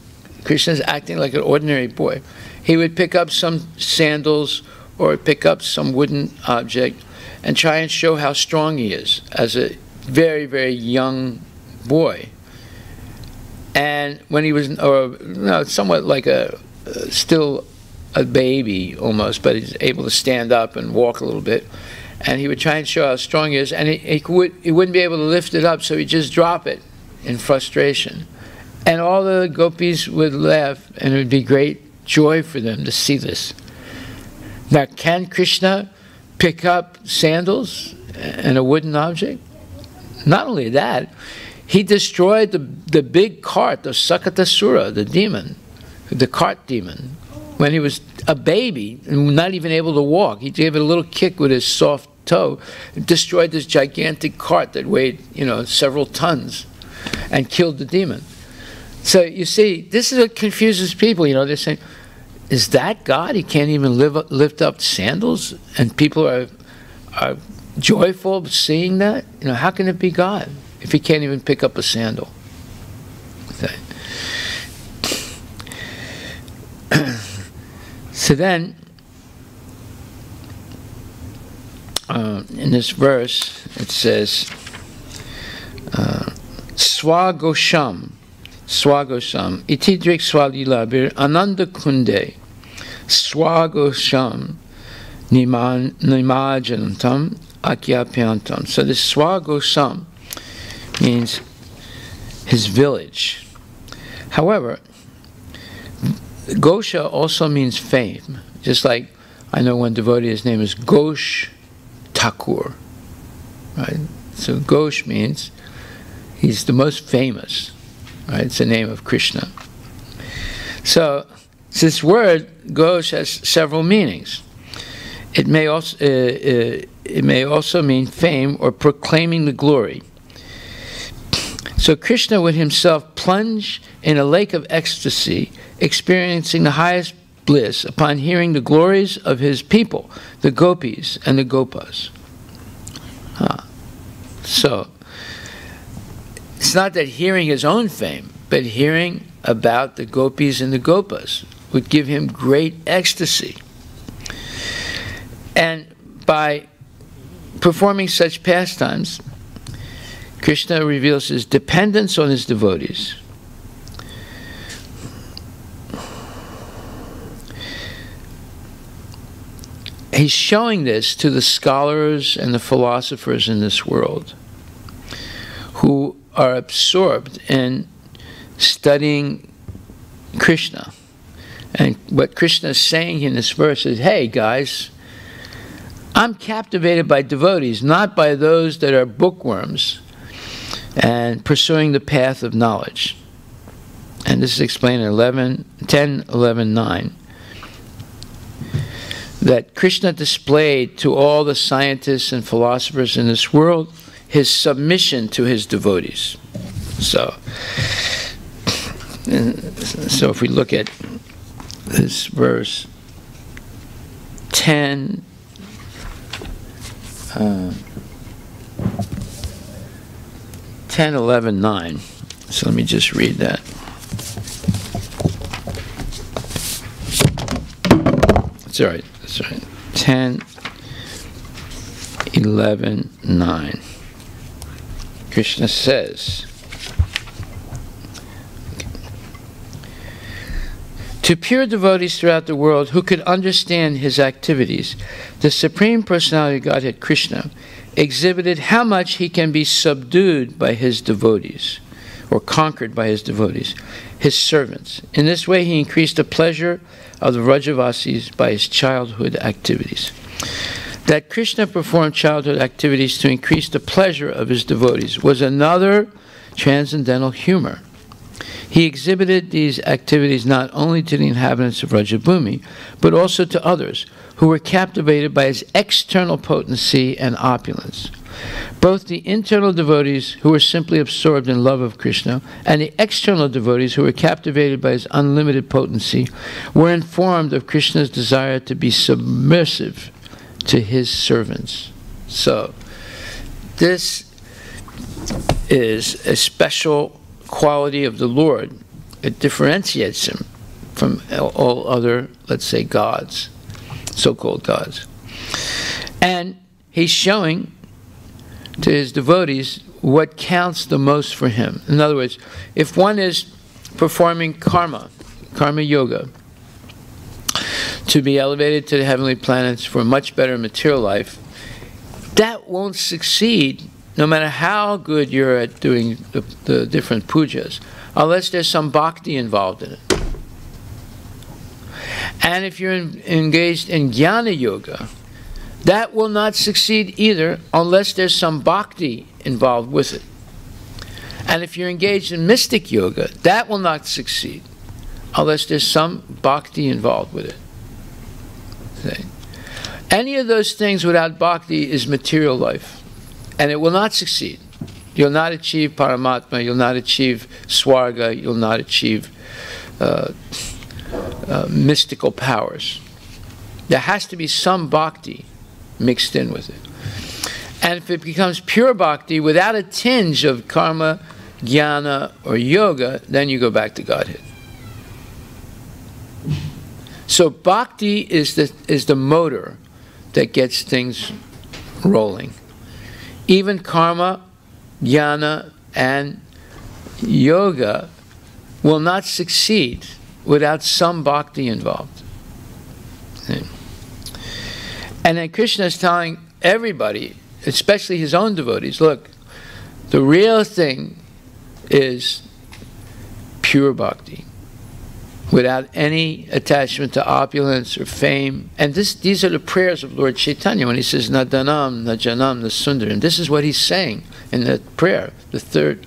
Krishna is acting like an ordinary boy. He would pick up some sandals or pick up some wooden object and try and show how strong he is as a very, very young boy. And when he was, somewhat like still a baby almost, but he's able to stand up and walk a little bit. And he would try and show how strong he is, and he wouldn't be able to lift it up, so he'd just drop it in frustration. And all the gopis would laugh, and it would be great joy for them to see this. Now, can Krishna pick up sandals and a wooden object? Not only that, he destroyed the big cart, the Sakatasura, the demon, the cart demon, when he was a baby and not even able to walk. He gave it a little kick with his soft toe, and destroyed this gigantic cart that weighed, several tons, and killed the demon. So you see, this is what confuses people. They're saying, is that God? He can't even lift up sandals, and people are joyful seeing that? How can it be God if he can't even pick up a sandal? Okay. So then, in this verse, it says, Swagosham, iti drik swalilabir ananda kunde, Swagosham nimajantam akyapyantam. So this Swagosham means his village. However, Gosha also means fame. Just like I know one devotee, his name is Ghosh Thakur. Right? So Ghosh means he's the most famous. Right? It's the name of Krishna. So this word Ghosh has several meanings. It may also mean fame or proclaiming the glory. So Krishna would himself plunge in a lake of ecstasy, experiencing the highest bliss upon hearing the glories of his people, the gopis and the gopas. So, it's not that hearing his own fame, but hearing about the gopis and the gopas would give him great ecstasy. And by performing such pastimes, Krishna reveals his dependence on his devotees. He's showing this to the scholars and the philosophers in this world who are absorbed in studying Krishna. And what Krishna is saying in this verse is, hey guys, I'm captivated by devotees, not by those that are bookworms and pursuing the path of knowledge. And this is explained in 10:11:9. That Krishna displayed to all the scientists and philosophers in this world his submission to his devotees. So if we look at this verse 10:11:9. So let me just read that. That's all right. That's right. 10:11:9. Krishna says, to pure devotees throughout the world who could understand his activities, the Supreme Personality of Godhead, Krishna, exhibited how much he can be subdued by his devotees, or conquered by his devotees, his servants. In this way, he increased the pleasure of the Vrajavasis by his childhood activities. That Krishna performed childhood activities to increase the pleasure of his devotees was another transcendental humor. He exhibited these activities not only to the inhabitants of Rajabhumi, but also to others who were captivated by his external potency and opulence. Both the internal devotees who were simply absorbed in love of Krishna and the external devotees who were captivated by his unlimited potency were informed of Krishna's desire to be submissive to his servants. So, this is a special quality of the Lord. It differentiates him from all other, let's say, gods, so-called gods. And he's showing to his devotees what counts the most for him. In other words, if one is performing karma yoga, to be elevated to the heavenly planets for a much better material life, that won't succeed no matter how good you're at doing the different pujas, unless there's some bhakti involved in it. And if you're engaged in jnana yoga, that will not succeed either unless there's some bhakti involved with it. And if you're engaged in mystic yoga, that will not succeed unless there's some bhakti involved with it. See? Any of those things without bhakti is material life, and it will not succeed. You'll not achieve Paramatma, you'll not achieve Swarga, you'll not achieve mystical powers. There has to be some bhakti mixed in with it. And if it becomes pure bhakti without a tinge of karma, jnana, or yoga, then you go back to Godhead. So bhakti is the motor that gets things rolling. Even karma, jnana, and yoga will not succeed without some bhakti involved. And then Krishna is telling everybody, especially his own devotees, look, the real thing is pure bhakti, without any attachment to opulence or fame. And these are the prayers of Lord Chaitanya when he says, na dhanam, na janam, na sundaram. This is what he's saying in the prayer, the third,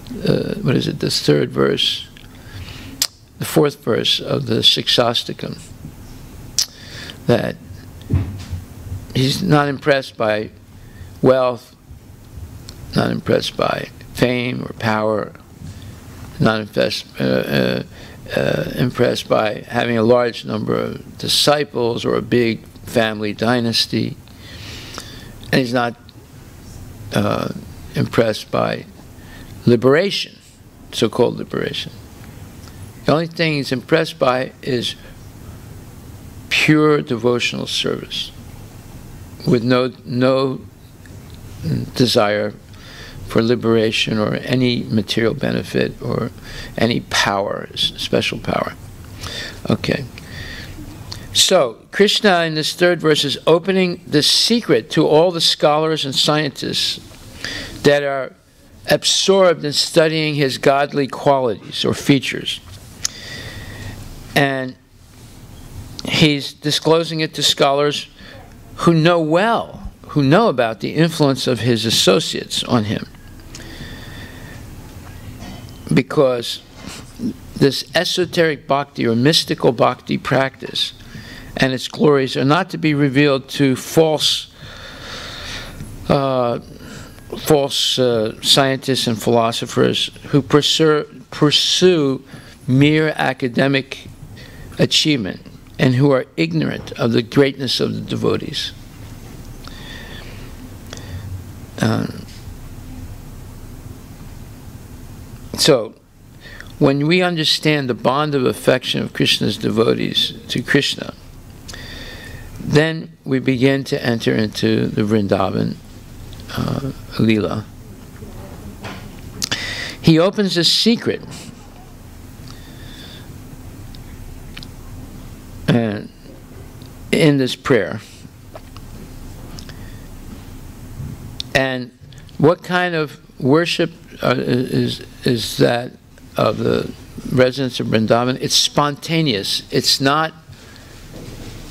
the third verse, the fourth verse of the Shiksastakam, that he's not impressed by wealth, not impressed by fame or power, not impressed, impressed by having a large number of disciples or a big family dynasty. And he's not impressed by liberation, so-called liberation. The only thing he's impressed by is pure devotional service, with no desire for liberation or any material benefit or any power, special power. Okay. So, Krishna in this third verse is opening the secret to all the scholars and scientists that are absorbed in studying his godly qualities or features. And he's disclosing it to scholars who know well, who know about the influence of his associates on him. Because this esoteric bhakti or mystical bhakti practice and its glories are not to be revealed to false scientists and philosophers who pursue mere academic achievement and who are ignorant of the greatness of the devotees. So, when we understand the bond of affection of Krishna's devotees to Krishna, then we begin to enter into the Vrindavan Leela. He opens a secret in this prayer. And what kind of worship is that of the residents of Vrindavan? It's spontaneous. It's not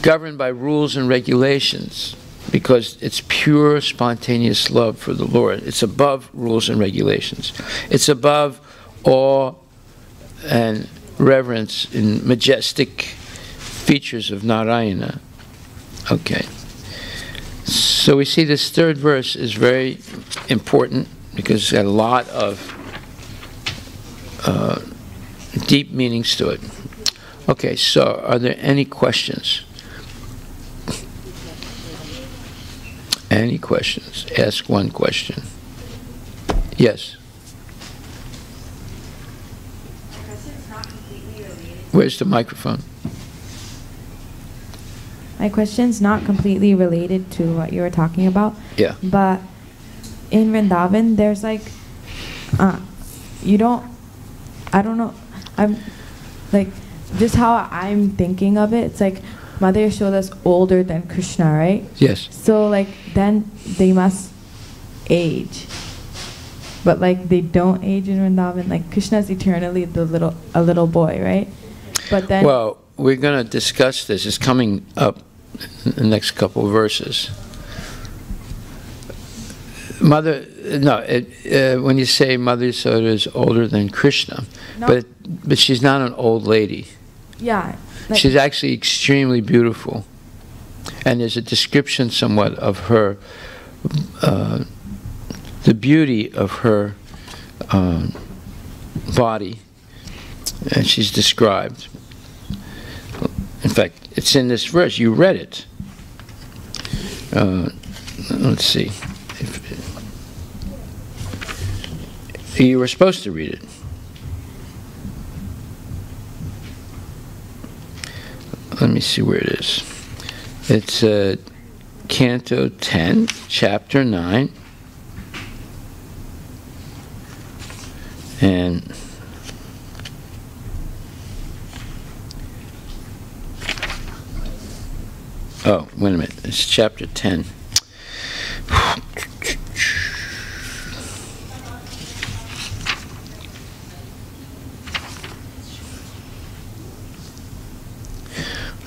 governed by rules and regulations, because it's pure spontaneous love for the Lord. It's above rules and regulations. It's above awe and reverence in majestic features of Narayana. Okay. So we see this third verse is very important because it's got a lot of deep meanings to it. Okay, so are there any questions? Any questions? Ask one question. Yes? Where's the microphone? My question's not completely related to what you were talking about. Yeah. But in Vrindavan, there's like, I don't know, I'm like, just how I'm thinking of it, it's like Mother Yashoda's older than Krishna, right? Yes. So like, then they must age. But like, they don't age in Vrindavan. Like, Krishna's eternally a little boy, right? But then... Well, we're going to discuss this. It's coming up in the next couple of verses. When you say Mother Yashoda is older than Krishna, no. but she's not an old lady. Yeah. Like, she's actually extremely beautiful. And there's a description somewhat of her, the beauty of her body, and she's described. In fact, it's in this verse. You read it. Let's see. You were supposed to read it. Let me see where it is. It's Canto 10, Chapter 9. And oh, wait a minute. It's Chapter 10.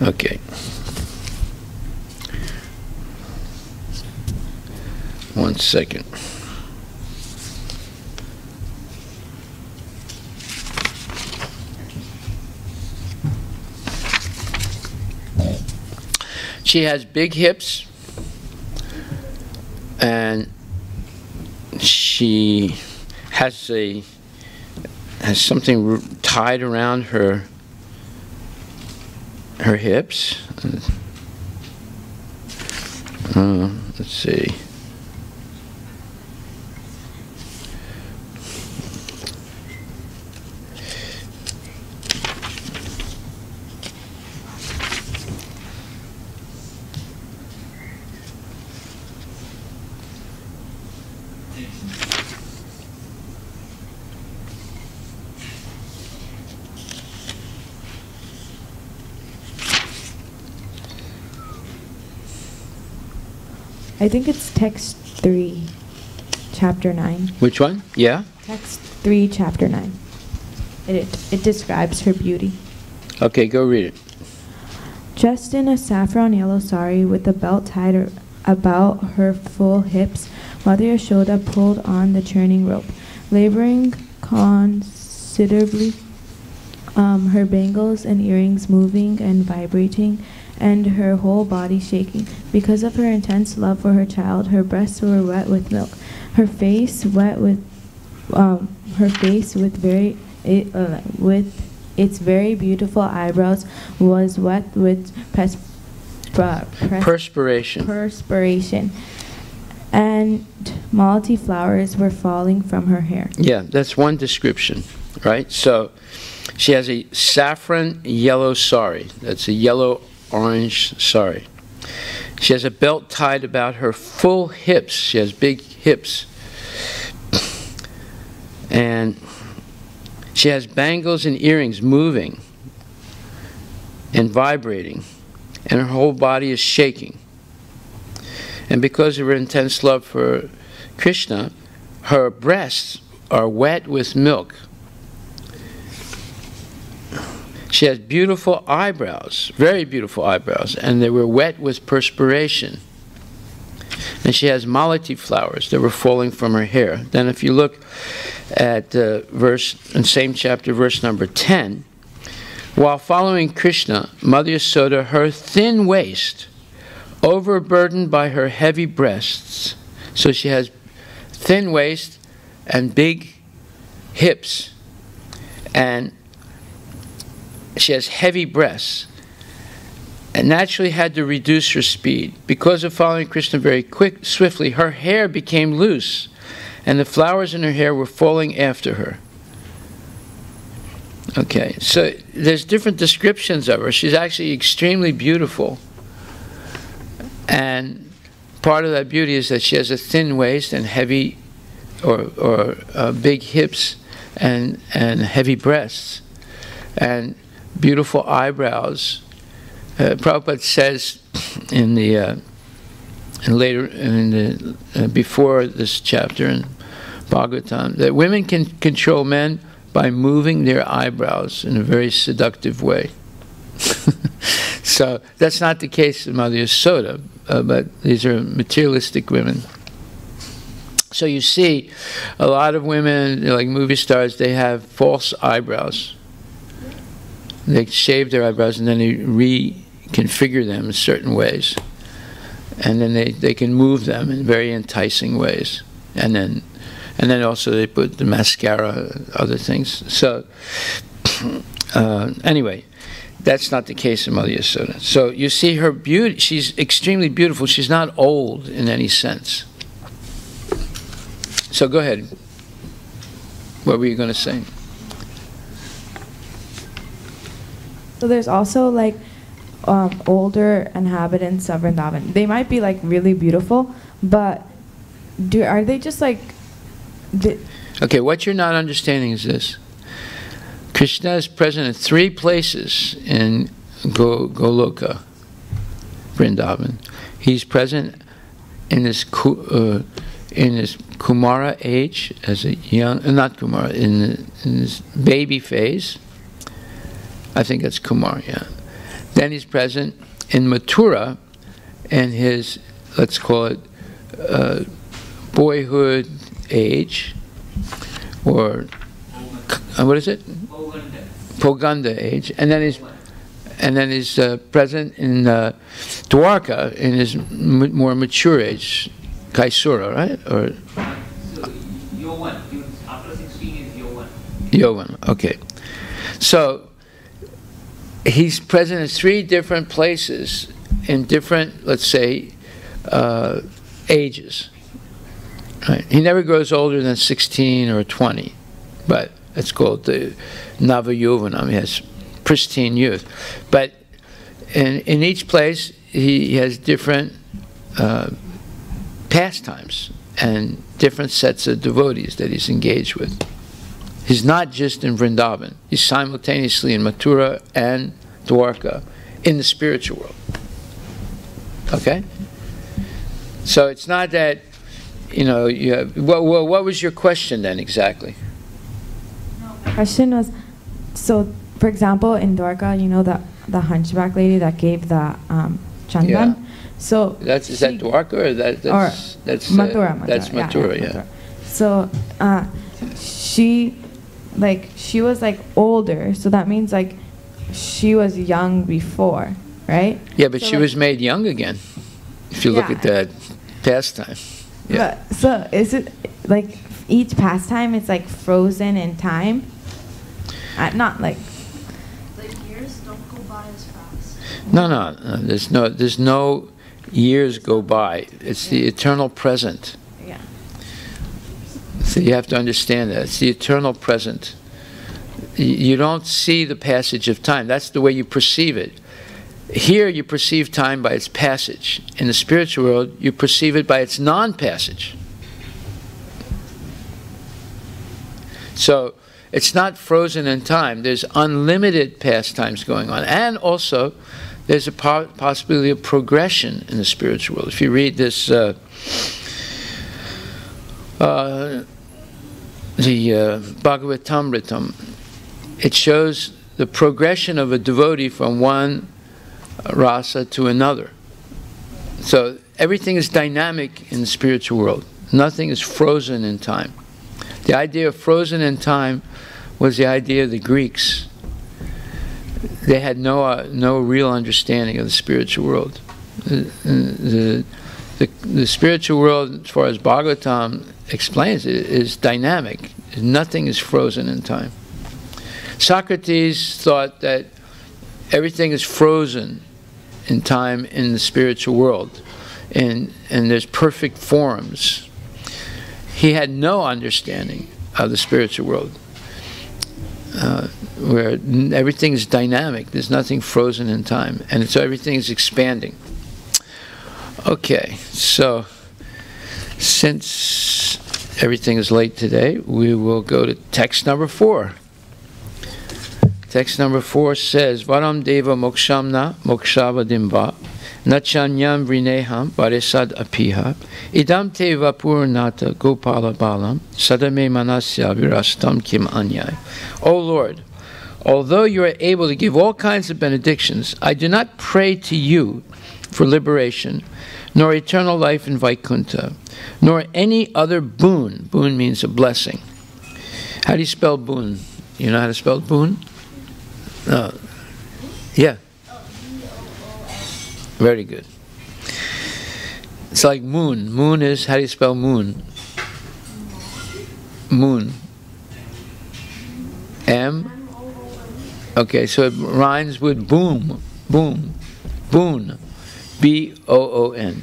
Okay. One second. She has big hips, and she has something tied around her her hips. Let's see. I think it's text 3, chapter 9. Which one? Yeah? Text 3, chapter 9. It describes her beauty. Okay, go read it. Dressed in a saffron yellow sari with a belt tied about her full hips, Mother Yashoda pulled on the churning rope, laboring considerably, her bangles and earrings moving and vibrating, and her whole body shaking. Because of her intense love for her child, her breasts were wet with milk. Her face with its very beautiful eyebrows was wet with perspiration, and malati flowers were falling from her hair. Yeah, that's one description, right? So she has a saffron yellow sari. That's a yellow-orange sari. She has a belt tied about her full hips. She has big hips. And she has bangles and earrings moving and vibrating, and her whole body is shaking. And because of her intense love for Krishna, her breasts are wet with milk. She has beautiful eyebrows, very beautiful eyebrows, and they were wet with perspiration. And she has malati flowers that were falling from her hair. Then if you look at in same chapter, verse number 10, while following Krishna, Mother Yashoda, her thin waist, overburdened by her heavy breasts. So she has thin waist and big hips, and she has heavy breasts, and naturally had to reduce her speed. Because of following Krishna very swiftly, her hair became loose, and the flowers in her hair were falling after her. Okay, so there's different descriptions of her. She's actually extremely beautiful. And part of that beauty is that she has a thin waist and heavy or big hips and heavy breasts and beautiful eyebrows. Prabhupada says in the before this chapter in Bhagavatham that women can control men by moving their eyebrows in a very seductive way. So that's not the case in Mother Yashoda, but these are materialistic women. So you see, a lot of women, like movie stars, they have false eyebrows. They shave their eyebrows and then they reconfigure them in certain ways. And then they can move them in very enticing ways. And then also they put the mascara, other things. So anyway, that's not the case in Mother Yashoda. So you see her beauty, she's extremely beautiful. She's not old in any sense. So go ahead. What were you going to say? So there's also like older inhabitants of Vrindavan. They might be like really beautiful, but are they just like... Okay, what you're not understanding is this. Krishna is present in 3 places in Goloka, Vrindavan. He's present in this Kumara age, as a young, not Kumara, in his baby phase. I think that's Kumar, yeah. Then he's present in Mathura in his, let's call it, boyhood age, or what is it? Poganda age, and then he's present in Dwarka in his more mature age, Kaisura, right? Or Yovan. After 16 is Yovan. Yovan, okay. So He's present in 3 different places in different, let's say, ages. Right? He never grows older than 16 or 20, but it's called the Navayovanam. He has pristine youth. But in each place, he has different pastimes and different sets of devotees that he's engaged with. He's not just in Vrindavan. He's simultaneously in Mathura and Dwarka in the spiritual world. Okay? So it's not that, you know, you have, well, what was your question then exactly? My question was, so for example, in Dwarka, you know the hunchback lady that gave the chandan? Yeah. So is that Dwarka or that's Mathura? That's Mathura, yeah. Mathura. So she was like older, so that means like she was young before, right? Yeah, but so she was made young again, if you look at that pastime. Yeah. But, so is it like each pastime it's like frozen in time? Not like years don't go by as fast. No. There's no years go by. It's the eternal present. Yeah. So you have to understand that. It's the eternal present. You don't see the passage of time. That's the way you perceive it. Here you perceive time by its passage. In the spiritual world, you perceive it by its non-passage. So it's not frozen in time. There's unlimited pastimes going on. And also, there's a possibility of progression in the spiritual world. If you read this, the Bhagavatham, it shows the progression of a devotee from one rasa to another. So everything is dynamic in the spiritual world. Nothing is frozen in time. The idea of frozen in time was the idea of the Greeks. They had no real understanding of the spiritual world. The spiritual world, as far as Bhagavatam explains it, is dynamic. Nothing is frozen in time. Socrates thought that everything is frozen in time in the spiritual world, and there's perfect forms. He had no understanding of the spiritual world, where everything is dynamic. There's nothing frozen in time, and so everything is expanding. Okay, so since everything is late today, we will go to text number 4. Text number 4 says, Varam deva mokshamna mokshavadim nachanyam vrineham varesad apiha idam te vapurnata gopala balam sadame manasya virastam kim anyay. O Lord, although you are able to give all kinds of benedictions, I do not pray to you for liberation, nor eternal life in Vaikuntha, nor any other boon. Boon means a blessing. How do you spell boon? You know how to spell boon? Yeah. Very good. It's like moon. Moon is, how do you spell moon? Moon. M? Okay, so it rhymes with boom. Boom. Boon. B-O-O-N.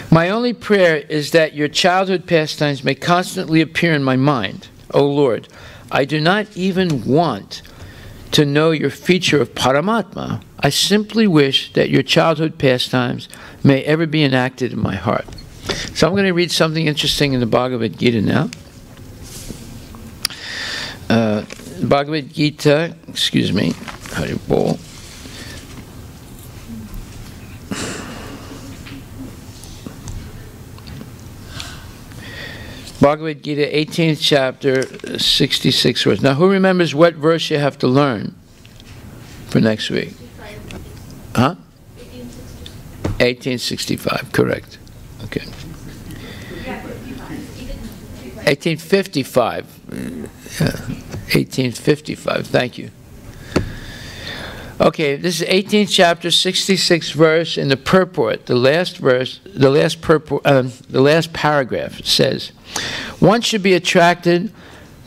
My only prayer is that your childhood pastimes may constantly appear in my mind. O Lord, I do not even want to know your feature of Paramatma. I simply wish that your childhood pastimes may ever be enacted in my heart. So I'm going to read something interesting in the Bhagavad Gita now. Bhagavad Gita, excuse me, Haribol. Bhagavad Gita, 18th chapter, 66 verse. Now, who remembers what verse you have to learn for next week? Huh? 1865, correct. Okay. 1855. 1855, thank you. Okay, this is 18th chapter, 66th verse in the purport. The last verse, the last paragraph says, one should be attracted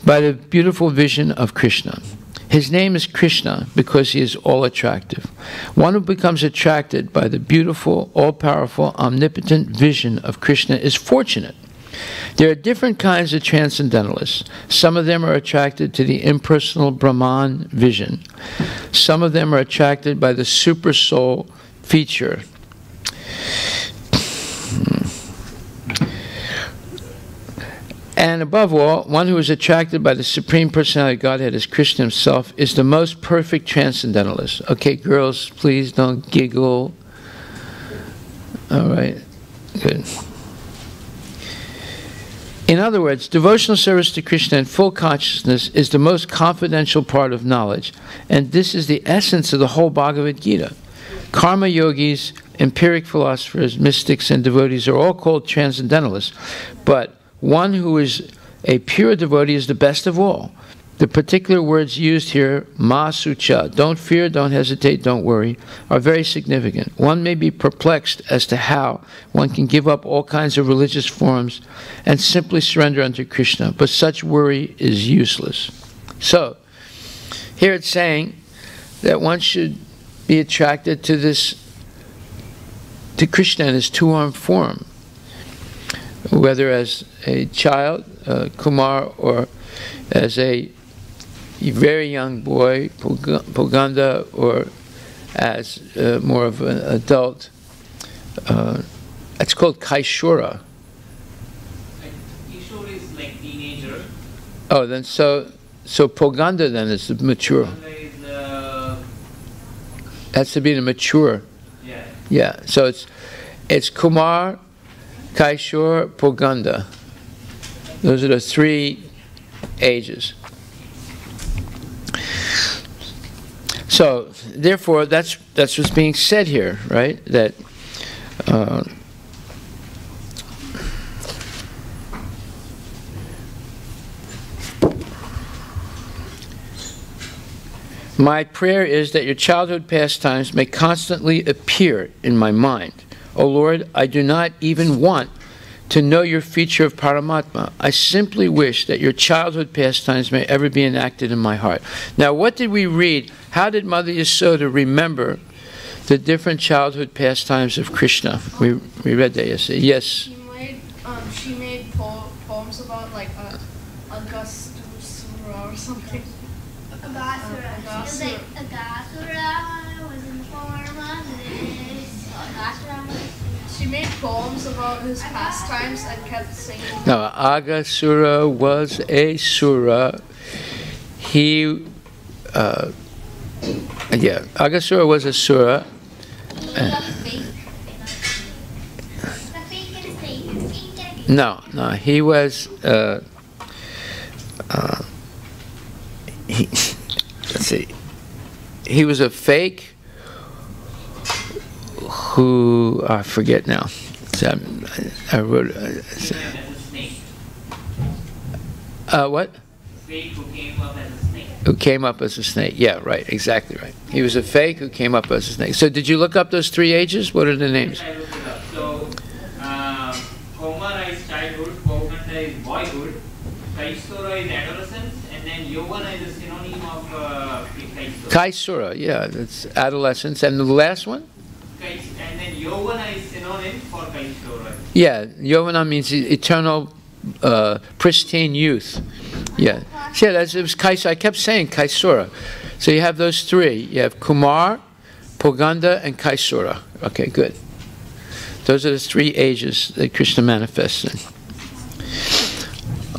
by the beautiful vision of Krishna. His name is Krishna because he is all-attractive. One who becomes attracted by the beautiful, all-powerful, omnipotent vision of Krishna is fortunate. There are different kinds of transcendentalists. Some of them are attracted to the impersonal Brahman vision. Some of them are attracted by the super soul feature. And above all, one who is attracted by the Supreme Personality of Godhead as Krishna himself is the most perfect transcendentalist. Okay, girls, please don't giggle. All right, good. In other words, devotional service to Krishna in full consciousness is the most confidential part of knowledge, and this is the essence of the whole Bhagavad Gita. Karma yogis, empiric philosophers, mystics, and devotees are all called transcendentalists, but one who is a pure devotee is the best of all. The particular words used here, ma sucha, don't fear, don't hesitate, don't worry, are very significant. One may be perplexed as to how one can give up all kinds of religious forms and simply surrender unto Krishna, but such worry is useless. So, here it's saying that one should be attracted to Krishna in his two-armed form, whether as a child, Kumar, or as a very young boy, Poganda, or as more of an adult. It's called Kaishura. Kishore is like teenager. Oh, then so Poganda then is the mature. That's to be the mature. Yeah. Yeah. So it's Kumar, Kaishore, Poganda. Those are the three ages. So, therefore, that's what's being said here, right? That my prayer is that your childhood pastimes may constantly appear in my mind. O Lord, I do not even want to know your feature of Paramatma. I simply wish that your childhood pastimes may ever be enacted in my heart. Now, what did we read? How did Mother Yasoda remember the different childhood pastimes of Krishna? We read that yesterday. Yes? She made poems about like Agasura or something. Agasura. It was like Agasura was in the form of this. Agasura was. She made poems about his pastimes and kept singing. No, Agasura was a sura. He, Agasura was a sura. No, he was. Let's see. He was a fake. Who I forget now. So I wrote. What? Fake who came up as a snake. Who came up as a snake? Yeah, right. Exactly right. He was a fake who came up as a snake. So did you look up those three ages? What are the names? I looked it up. So, Komara is childhood, Poganda is boyhood, Kaisura is adolescence, and then Yovana is a synonym of Kaisura. Kaisura, yeah, that's adolescence. And the last one? And then Yovana is synonym for Kaisura. Yeah, Yovana means eternal, pristine youth. Yeah, yeah, it was Kaisura. I kept saying Kaisura. So you have those three. You have Kumar, Poganda, and Kaisura. Okay, good. Those are the three ages that Krishna manifests in.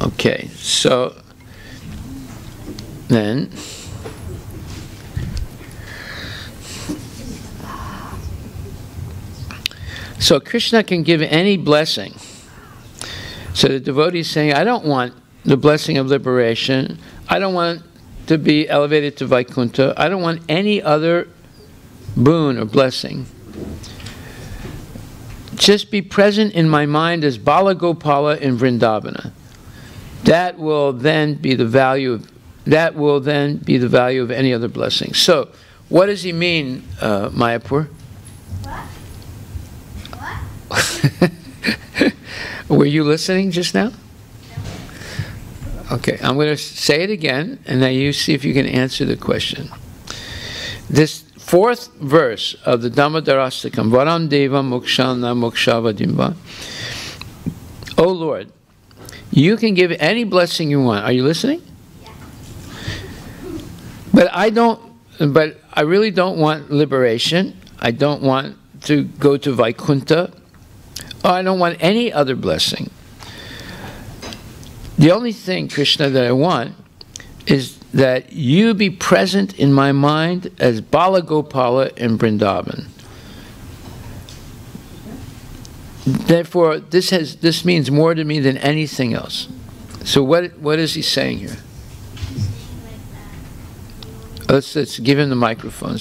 Okay, so then. So Krishna can give any blessing. So the devotee is saying, I don't want the blessing of liberation. I don't want to be elevated to Vaikuntha. I don't want any other boon or blessing. Just be present in my mind as Bala Gopala in Vrindavana. That will then be the value of any other blessing. So, what does he mean, Mayapur? Were you listening just now? Okay, I'm going to say it again, and now you see if you can answer the question. This fourth verse of the Damodarastakam, Varam Deva Mokshana Mokshavadimva. O Lord, you can give any blessing you want. Are you listening? Yeah. But I really don't want liberation. I don't want to go to Vaikuntha. Or I don't want any other blessing. The only thing, Krishna, that I want is that you be present in my mind as Bala Gopala in Vrindavan. Therefore, this means more to me than anything else. So what is he saying here? Let's give him the microphone.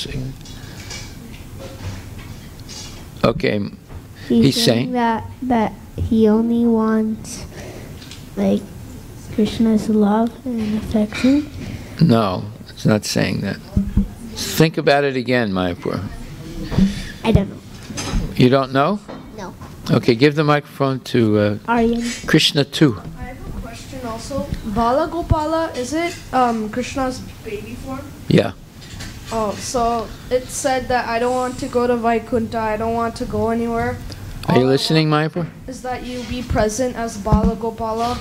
Okay, he's saying that he only wants like Krishna's love and affection. No, it's not saying that. Think about it again, Mayapur. I don't know. You don't know? No. Okay, give the microphone to Aryan. Krishna too. I have a question also. Bala Gopala, is it Krishna's baby form? Yeah. Oh, so it said that I don't want to go to Vaikuntha, I don't want to go anywhere. Are you listening, Mayapur? Is that you be present as Bala Gopala?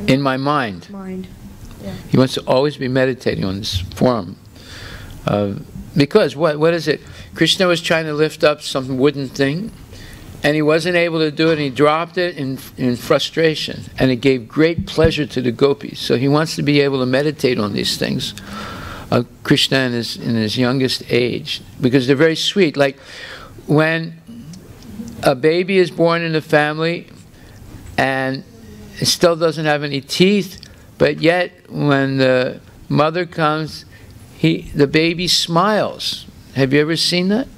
In my mind. Yeah. He wants to always be meditating on this form. Because what is it? Krishna was trying to lift up some wooden thing, and he wasn't able to do it, and he dropped it in frustration. And it gave great pleasure to the gopis. So he wants to be able to meditate on these things. Krishna in his youngest age, because they're very sweet. Like when a baby is born in the family and it still doesn't have any teeth, but yet when the mother comes, the baby smiles. Have you ever seen that?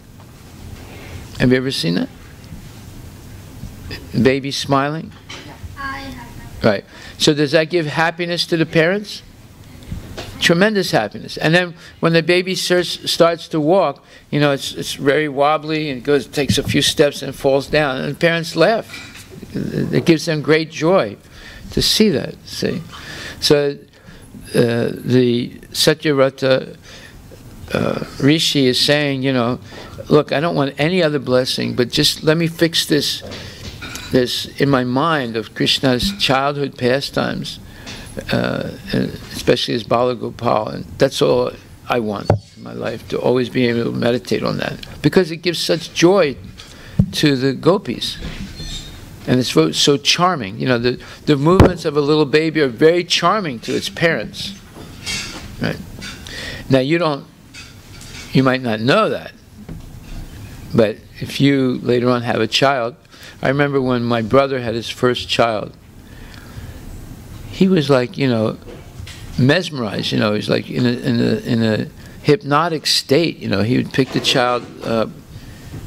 Have you ever seen that? The baby smiling? I have. Right. So does that give happiness to the parents? Tremendous happiness. And then when the baby starts to walk, you know, it's very wobbly and takes a few steps and falls down, and the parents laugh. It gives them great joy to see that. See, so the Satyavrata Rishi is saying, you know, look, I don't want any other blessing, but just let me fix this in my mind of Krishna's childhood pastimes. Especially as Bala Gopal, and that's all I want in my life, to always be able to meditate on that, because it gives such joy to the gopis, and it's so charming. You know, the movements of a little baby are very charming to its parents. Right? Now you might not know that, but if you later on have a child, I remember when my brother had his first child. He was like, you know, mesmerized. You know, he was like in a hypnotic state. You know, he would pick the child up,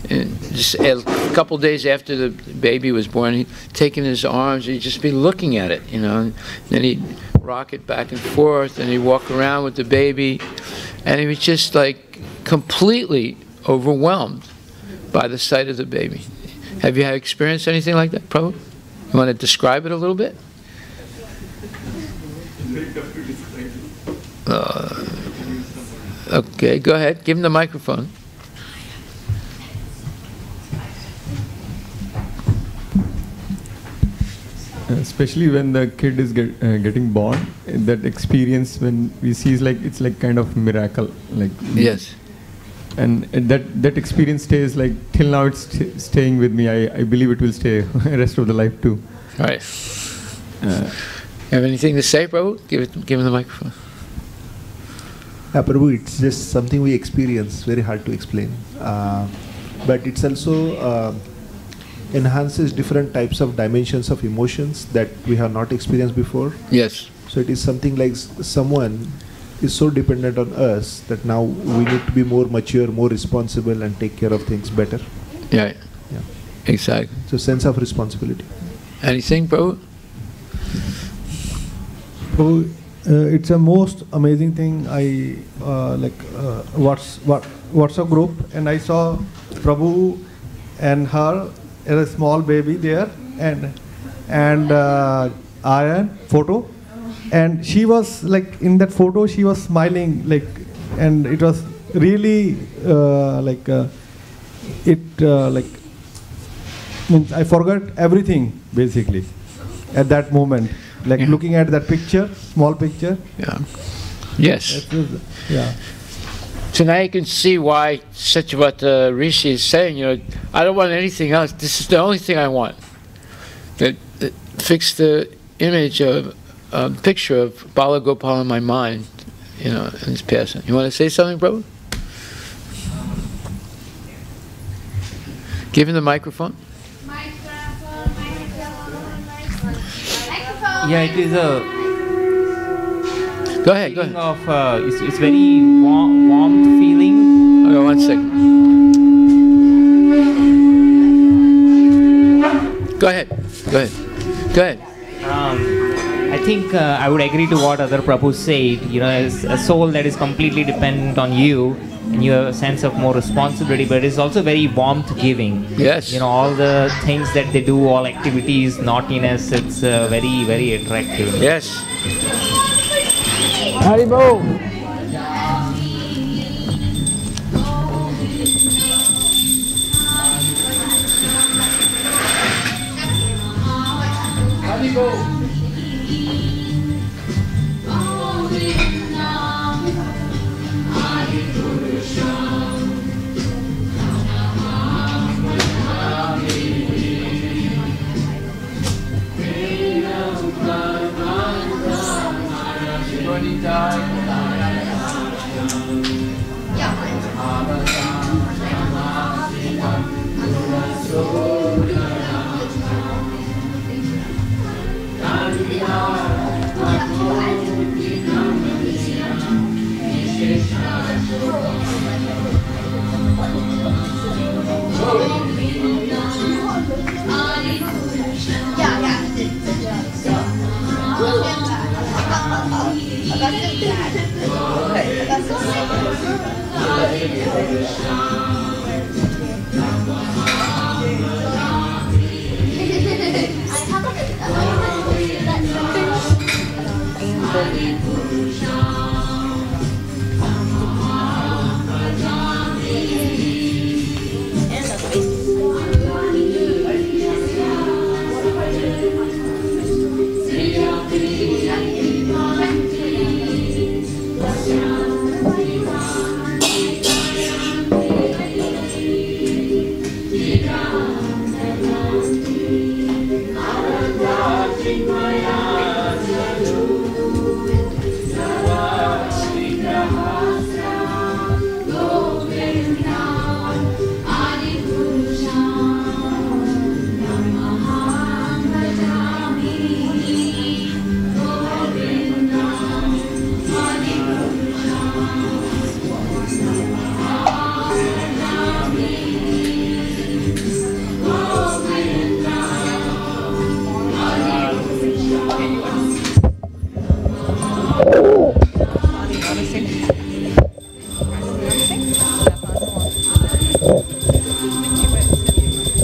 and just a couple days after the baby was born, he'd take in his arms, and he'd just be looking at it. You know, and then he'd rock it back and forth, and he'd walk around with the baby, and he was just like completely overwhelmed by the sight of the baby. Have you experienced anything like that, Prabhu? You want to describe it a little bit? Okay, go ahead. Give him the microphone. Especially when the kid is getting born, that experience when we see is like, it's like kind of miracle. Like yes. And that experience stays like till now. It's staying with me. I believe it will stay rest of the life too. Right. Have anything to say, Prabhu? Give him the microphone. Prabhu, it's just something we experience, very hard to explain. But it's also enhances different types of dimensions of emotions that we have not experienced before. Yes. So it is something like someone is so dependent on us that now we need to be more mature, more responsible, and take care of things better. Yeah. Yeah. Exactly. So sense of responsibility. Anything, Prabhu? Prabhu, it's a most amazing thing. I WhatsApp group, and I saw Prabhu and her as a small baby there, and Aryan photo, and she was like in that photo, she was smiling like, and it was really means I forgot everything basically at that moment, like looking at that picture, small picture. Yeah. Yes. Yeah. So now you can see why such what Rishi is saying. I don't want anything else. This is the only thing I want. That fix the image of picture of Bala Gopal in my mind. In his passing. You want to say something, Prabhu? Give him the microphone. Yeah, it is a. Go ahead. It's very warm feeling. Okay, 1 second. Go ahead. I think I would agree to what other Prabhu said. As a soul that is completely dependent on you, and you have a sense of more responsibility, but it's also very warmth giving. Yes. All the things that they do, all activities, naughtiness, it's very, very attractive. Yes. Haribo. Haribo.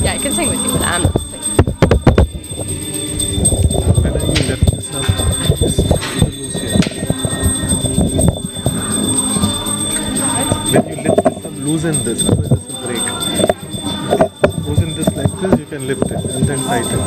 Yeah, I can sing with you, but I'm not singing. When you lift this up, loosen this, otherwise this will break. Loosen this like this, you can lift it and then tighten it.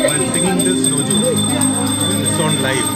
While singing this, no joke. It's on live.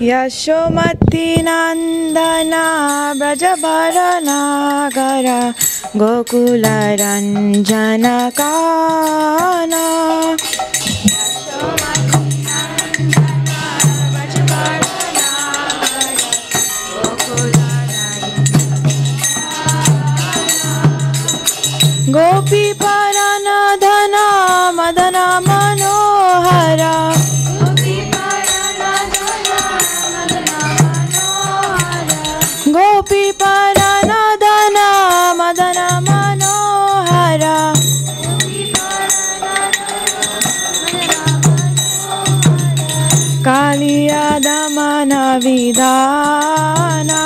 Yashomati नंदना ब्रजभरनागरा गोकुल रंजन काना गोपी परनधना मदन मनोहरा गोपी परनधना मदन मनोहरा कालिया दमन विधाना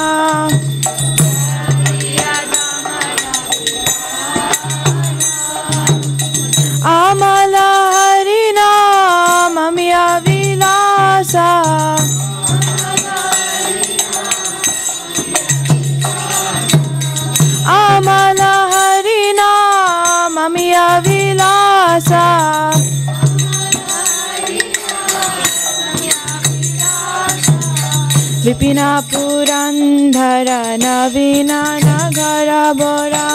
आमला हरिनाम अमिया विलासा आमला हरिनाम अमिया विलासा विपिना पुरंदर नवीन नगर बोरा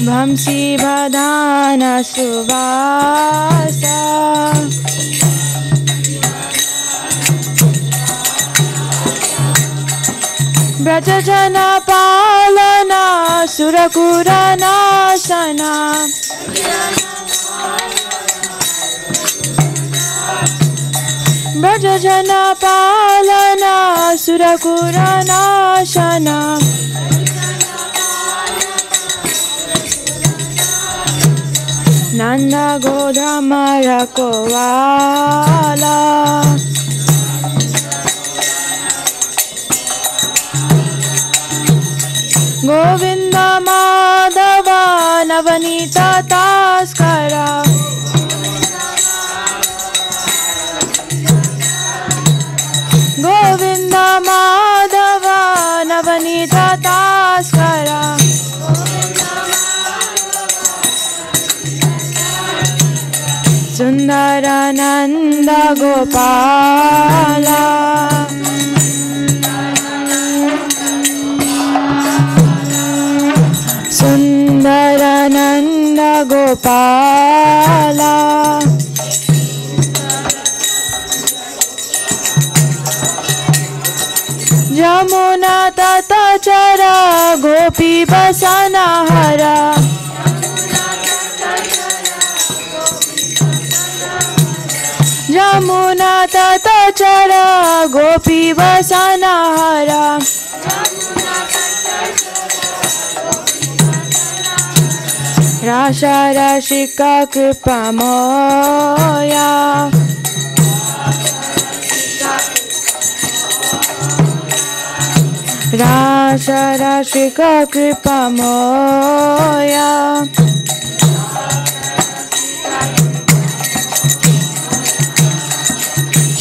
भंसी बदान सुवासा ब्रज जन पालना सुरकुर नाशना ब्रज जन पालना सुरकुर नाशना नंदा गोधम रखवाला गोविंद माधव नवनीत तास्करा गोविंद माधव नवनीत तास्करा सुंदर नंद गोपाला सुंदर नंद गोपाला यमुना तटचरा गोपी बसना हरा यमुना तटचरा गोपी बसना हरा राशा राशिका कृपा मोया राशा राशिका कृपा मोया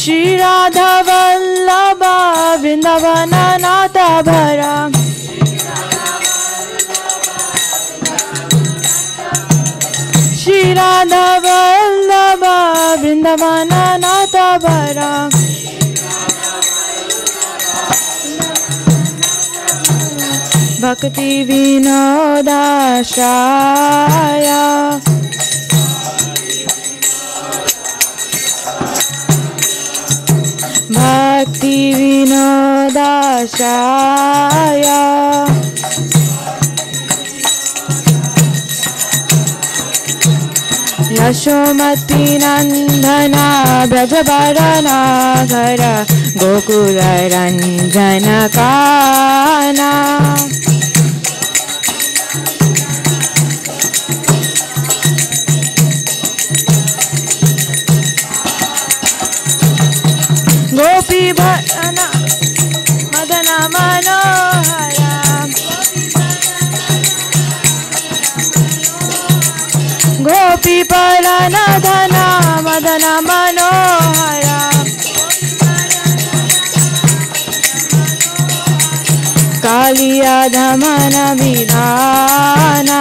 श्री राधा वल्लभा वृंदावन नाथ भरा श्री राधा वल्लभा वृंदावन नाथ भरा भक्ति विनोदाश्रया भक्ति विनोदाश्रया यशोमती नंदना ब्रजभरनागर गोकुल रंजन काना गोपी भरन मदन मनोहरा गोपी परन धना मदन मनोहरा Kaliya धमन विधाना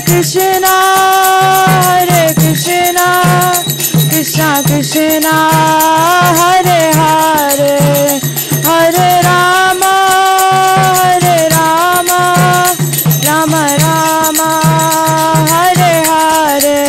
Krishna, Krishna Krishna, Hare Hare, Hare Rama, Rama Rama, Hare Hare.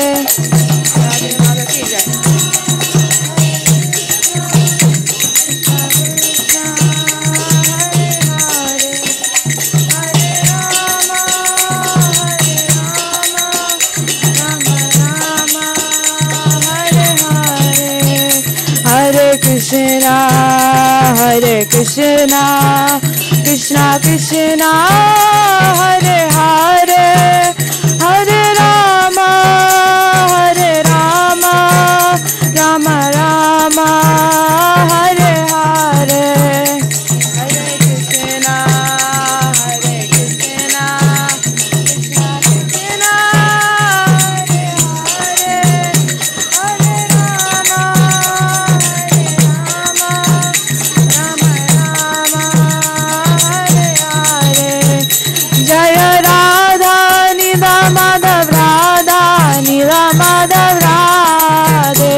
Hare Krishna, Krishna Krishna, Hare Hare, Hare Rama, Rama Rama, Hare Hare. Hare Krishna, Krishna Krishna, Hare Hare, Hare Rama, Jaya Radha Nila Madhav Radha Nila Madhav Radhe.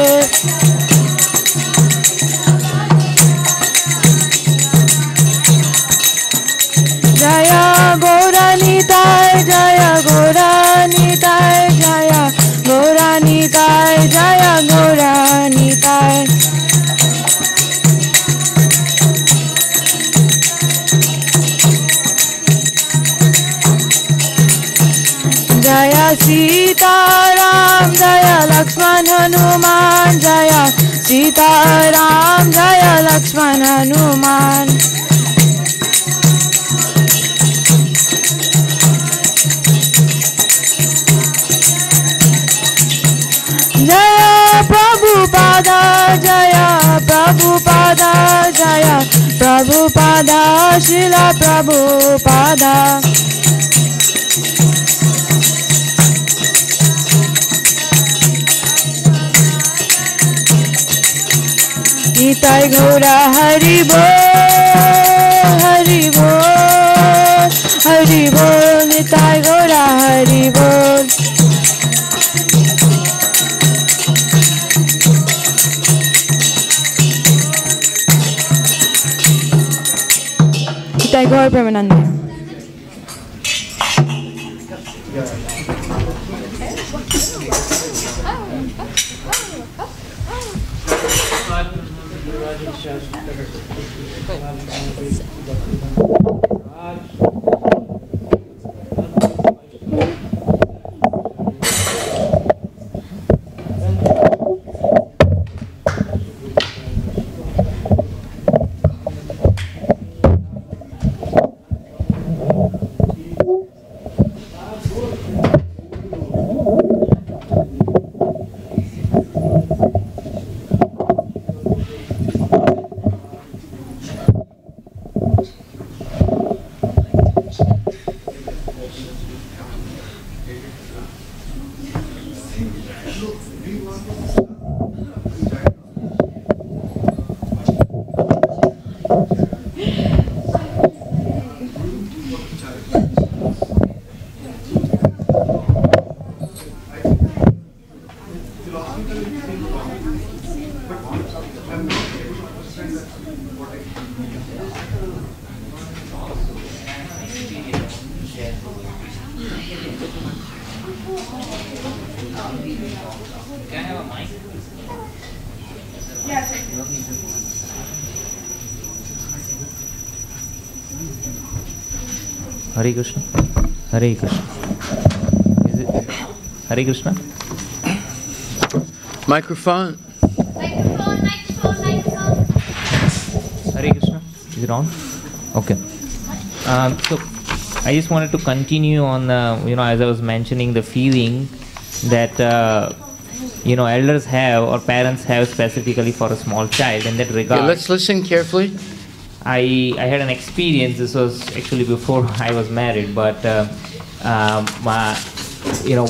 Jaya Gauranitai, Jaya Gauranitai, Jaya Gauranitai, Jaya Gauranitai. Jaya Sita Ram, Jaya Lakshman Hanuman, Jaya Sita Ram, Jaya Lakshman Hanuman. Jaya Prabhupada, Jaya Prabhupada, Jaya Prabhupada, Srila Prabhupada. Nitai Gaura Hari Bol, Hari Bol, Hari Bol, Nitai Gaura Hari Bol. Nitai Gaura Premanande. Hare Krishna. Hare Krishna. Is it Hare Krishna? Microphone. Microphone. Hare Krishna. Is it on? Okay. So I just wanted to continue on, as I was mentioning, the feeling that elders have or parents have specifically for a small child. In that regard, let's listen carefully. I had an experience. This was actually before I was married, but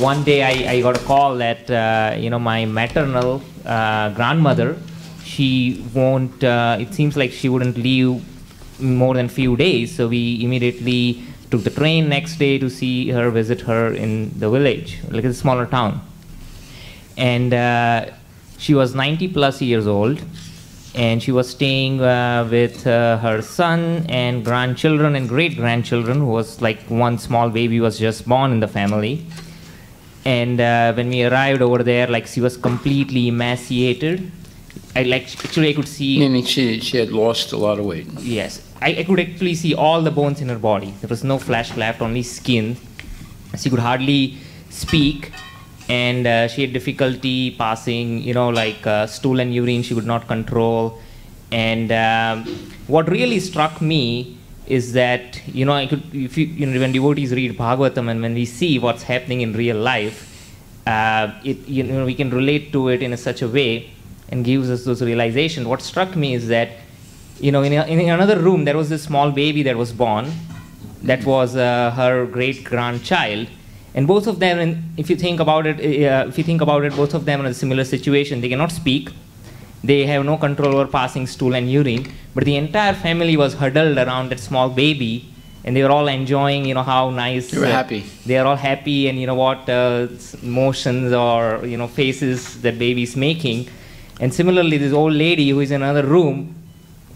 one day I got a call that my maternal grandmother, she won't. It seems like she wouldn't leave more than few days. So we immediately took the train next day to see her, visit her in the village, like a smaller town. And she was 90 plus years old, and she was staying with her son and grandchildren and great-grandchildren, who was like one small baby was just born in the family. And when we arrived over there, like she was completely emaciated. Actually I could see... Meaning she had lost a lot of weight. Yes. I could actually see all the bones in her body. There was no flesh left, only skin. She could hardly speak, and she had difficulty passing, stool and urine she could not control. And what really struck me is that, when devotees read Bhagavatam and when we see what's happening in real life, we can relate to it in such a way and gives us those realizations. What struck me is that, in another room there was this small baby that was born. That was her great-grandchild. And both of them, if you think about it, both of them are in a similar situation. They cannot speak. They have no control over passing stool and urine. But the entire family was huddled around that small baby, and they were all enjoying, how nice. They were happy. They are all happy, and what motions or faces that baby's making. And similarly, this old lady who is in another room,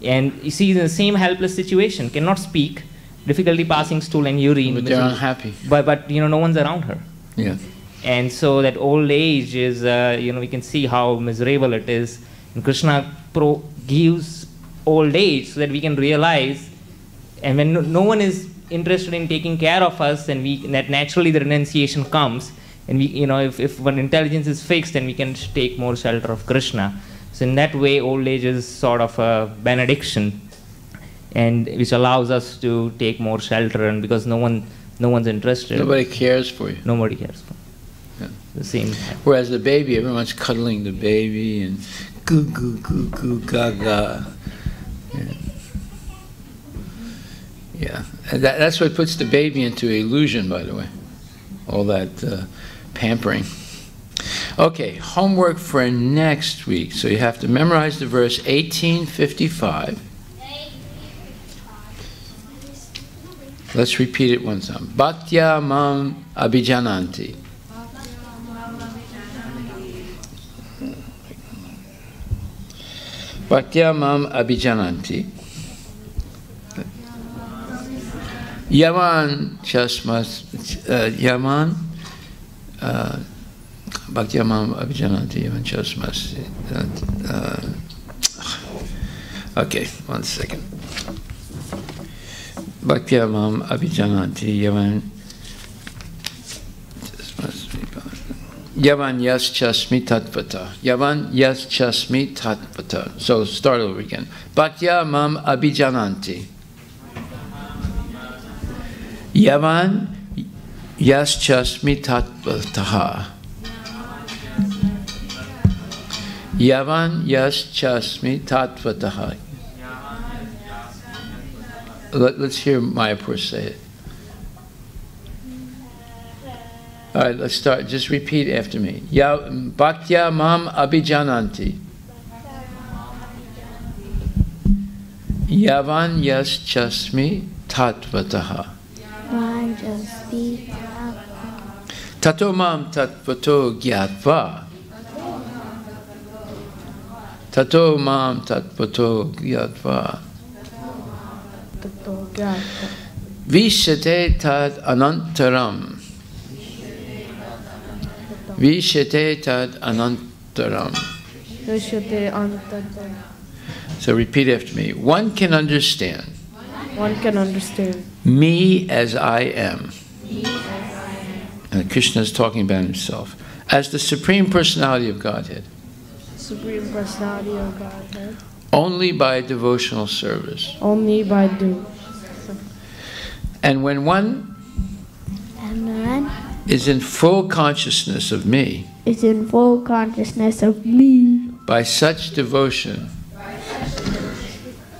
and she's in the same helpless situation, cannot speak, difficulty passing stool and urine. But they're unhappy. But no one's around her. Yeah. And so that old age is, we can see how miserable it is. And Krishna gives old age so that we can realize, and when no one is interested in taking care of us, then that naturally the renunciation comes. And we, if one intelligence is fixed, then we can take more shelter of Krishna. So in that way, old age is sort of a benediction, and which allows us to take more shelter, and because no one's interested. Nobody cares for you. Nobody cares for you. Yeah. The same. Whereas the baby, everyone's cuddling the baby and goo goo goo goo gaga. Yeah. And that's what puts the baby into illusion, by the way. All that pampering. Okay, homework for next week. So you have to memorize the verse 1855. Let's repeat it one time. Bhaktya mam abhijananti. Bhaktya mam abhijananti. Yavan chasmas yaman Bhaktya mam abhijananti yavan chasmas. Okay, one second. Bhaktya mam abhijananti yavan yas chasmi tatvata. Yavan yas chasmi tatvata. So start over again. Bhaktya mam abhijananti. Yavan yas chasmi tatvataha. Yavan yas chasmi tatvataha. Let's hear Mayapur say it. All right, let's start. Just repeat after me. Bhaktya mam abhijananti. Yavan yas chasmi tatvataha. Tato mam tatvato gyatva. Tato mam tatvato gyatva. Vishate tad anantaram. Vishate tad anantaram. So repeat after me. One can understand. One can understand. Me as I am. And Krishna is talking about himself as the Supreme Personality of Godhead. Supreme Personality of Godhead. Only by devotional service. Only by And when one is in full consciousness of me, by such devotion,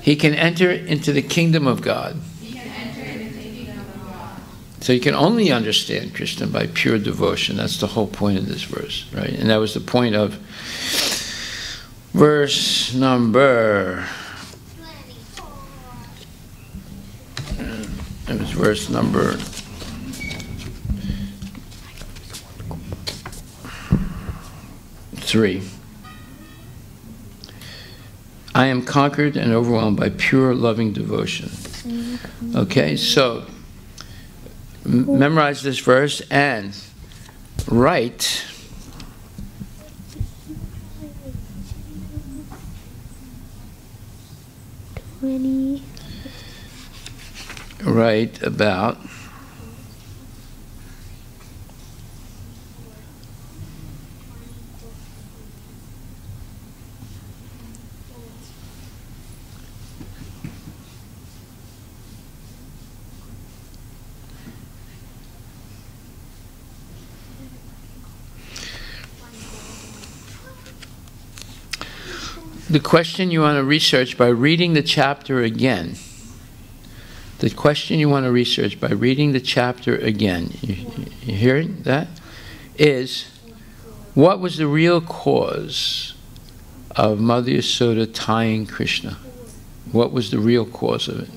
he can enter into the kingdom of God. So you can only understand Krishna by pure devotion. That's the whole point of this verse, right? And that was the point of verse number It was verse number 3. I am conquered and overwhelmed by pure loving devotion. Okay, so memorize this verse and write about the question you want to research by reading the chapter again. The question you want to research by reading the chapter again, you hearing that? Is, what was the real cause of Mother Yasoda tying Krishna? What was the real cause of it?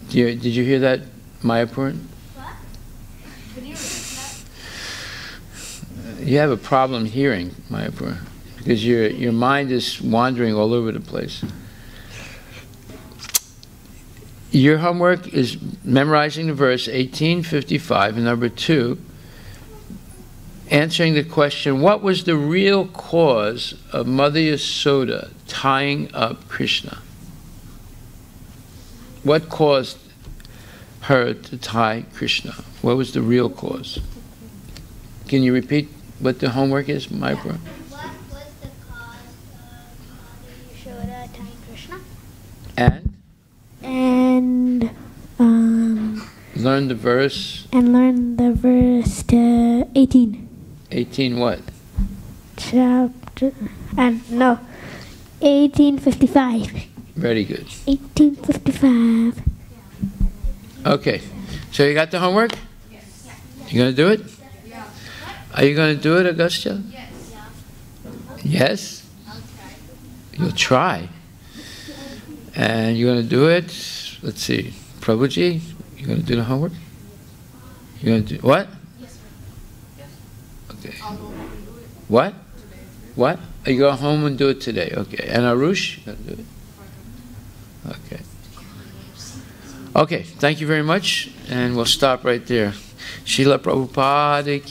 Did you hear that, Mayapur? You have a problem hearing, Mayapur, because your mind is wandering all over the place. Your homework is memorizing the verse 1855, and number 2, answering the question, what was the real cause of Mother Yasoda tying up Krishna? What caused her to tie Krishna? What was the real cause? Can you repeat what the homework is, Mayapur? What was the cause of Mother Yasoda tying Krishna? And learn the verse. And learn the verse to 18. 18 what? Chapter, no, 1855. Very good. 1855. Okay, so you got the homework? Yes. You going to do it? Yeah. Are you going to do it, Augusta? Yes. Yes? You'll try. And you're going to do it, let's see, Prabhuji, you're going to do the homework? You're going to do, what? Yes, sir. Okay. What? What? Oh, you go home and do it today, okay. And Arush, you're going to do it? Okay. Okay, thank you very much, and we'll stop right there. Srila Prabhupada ki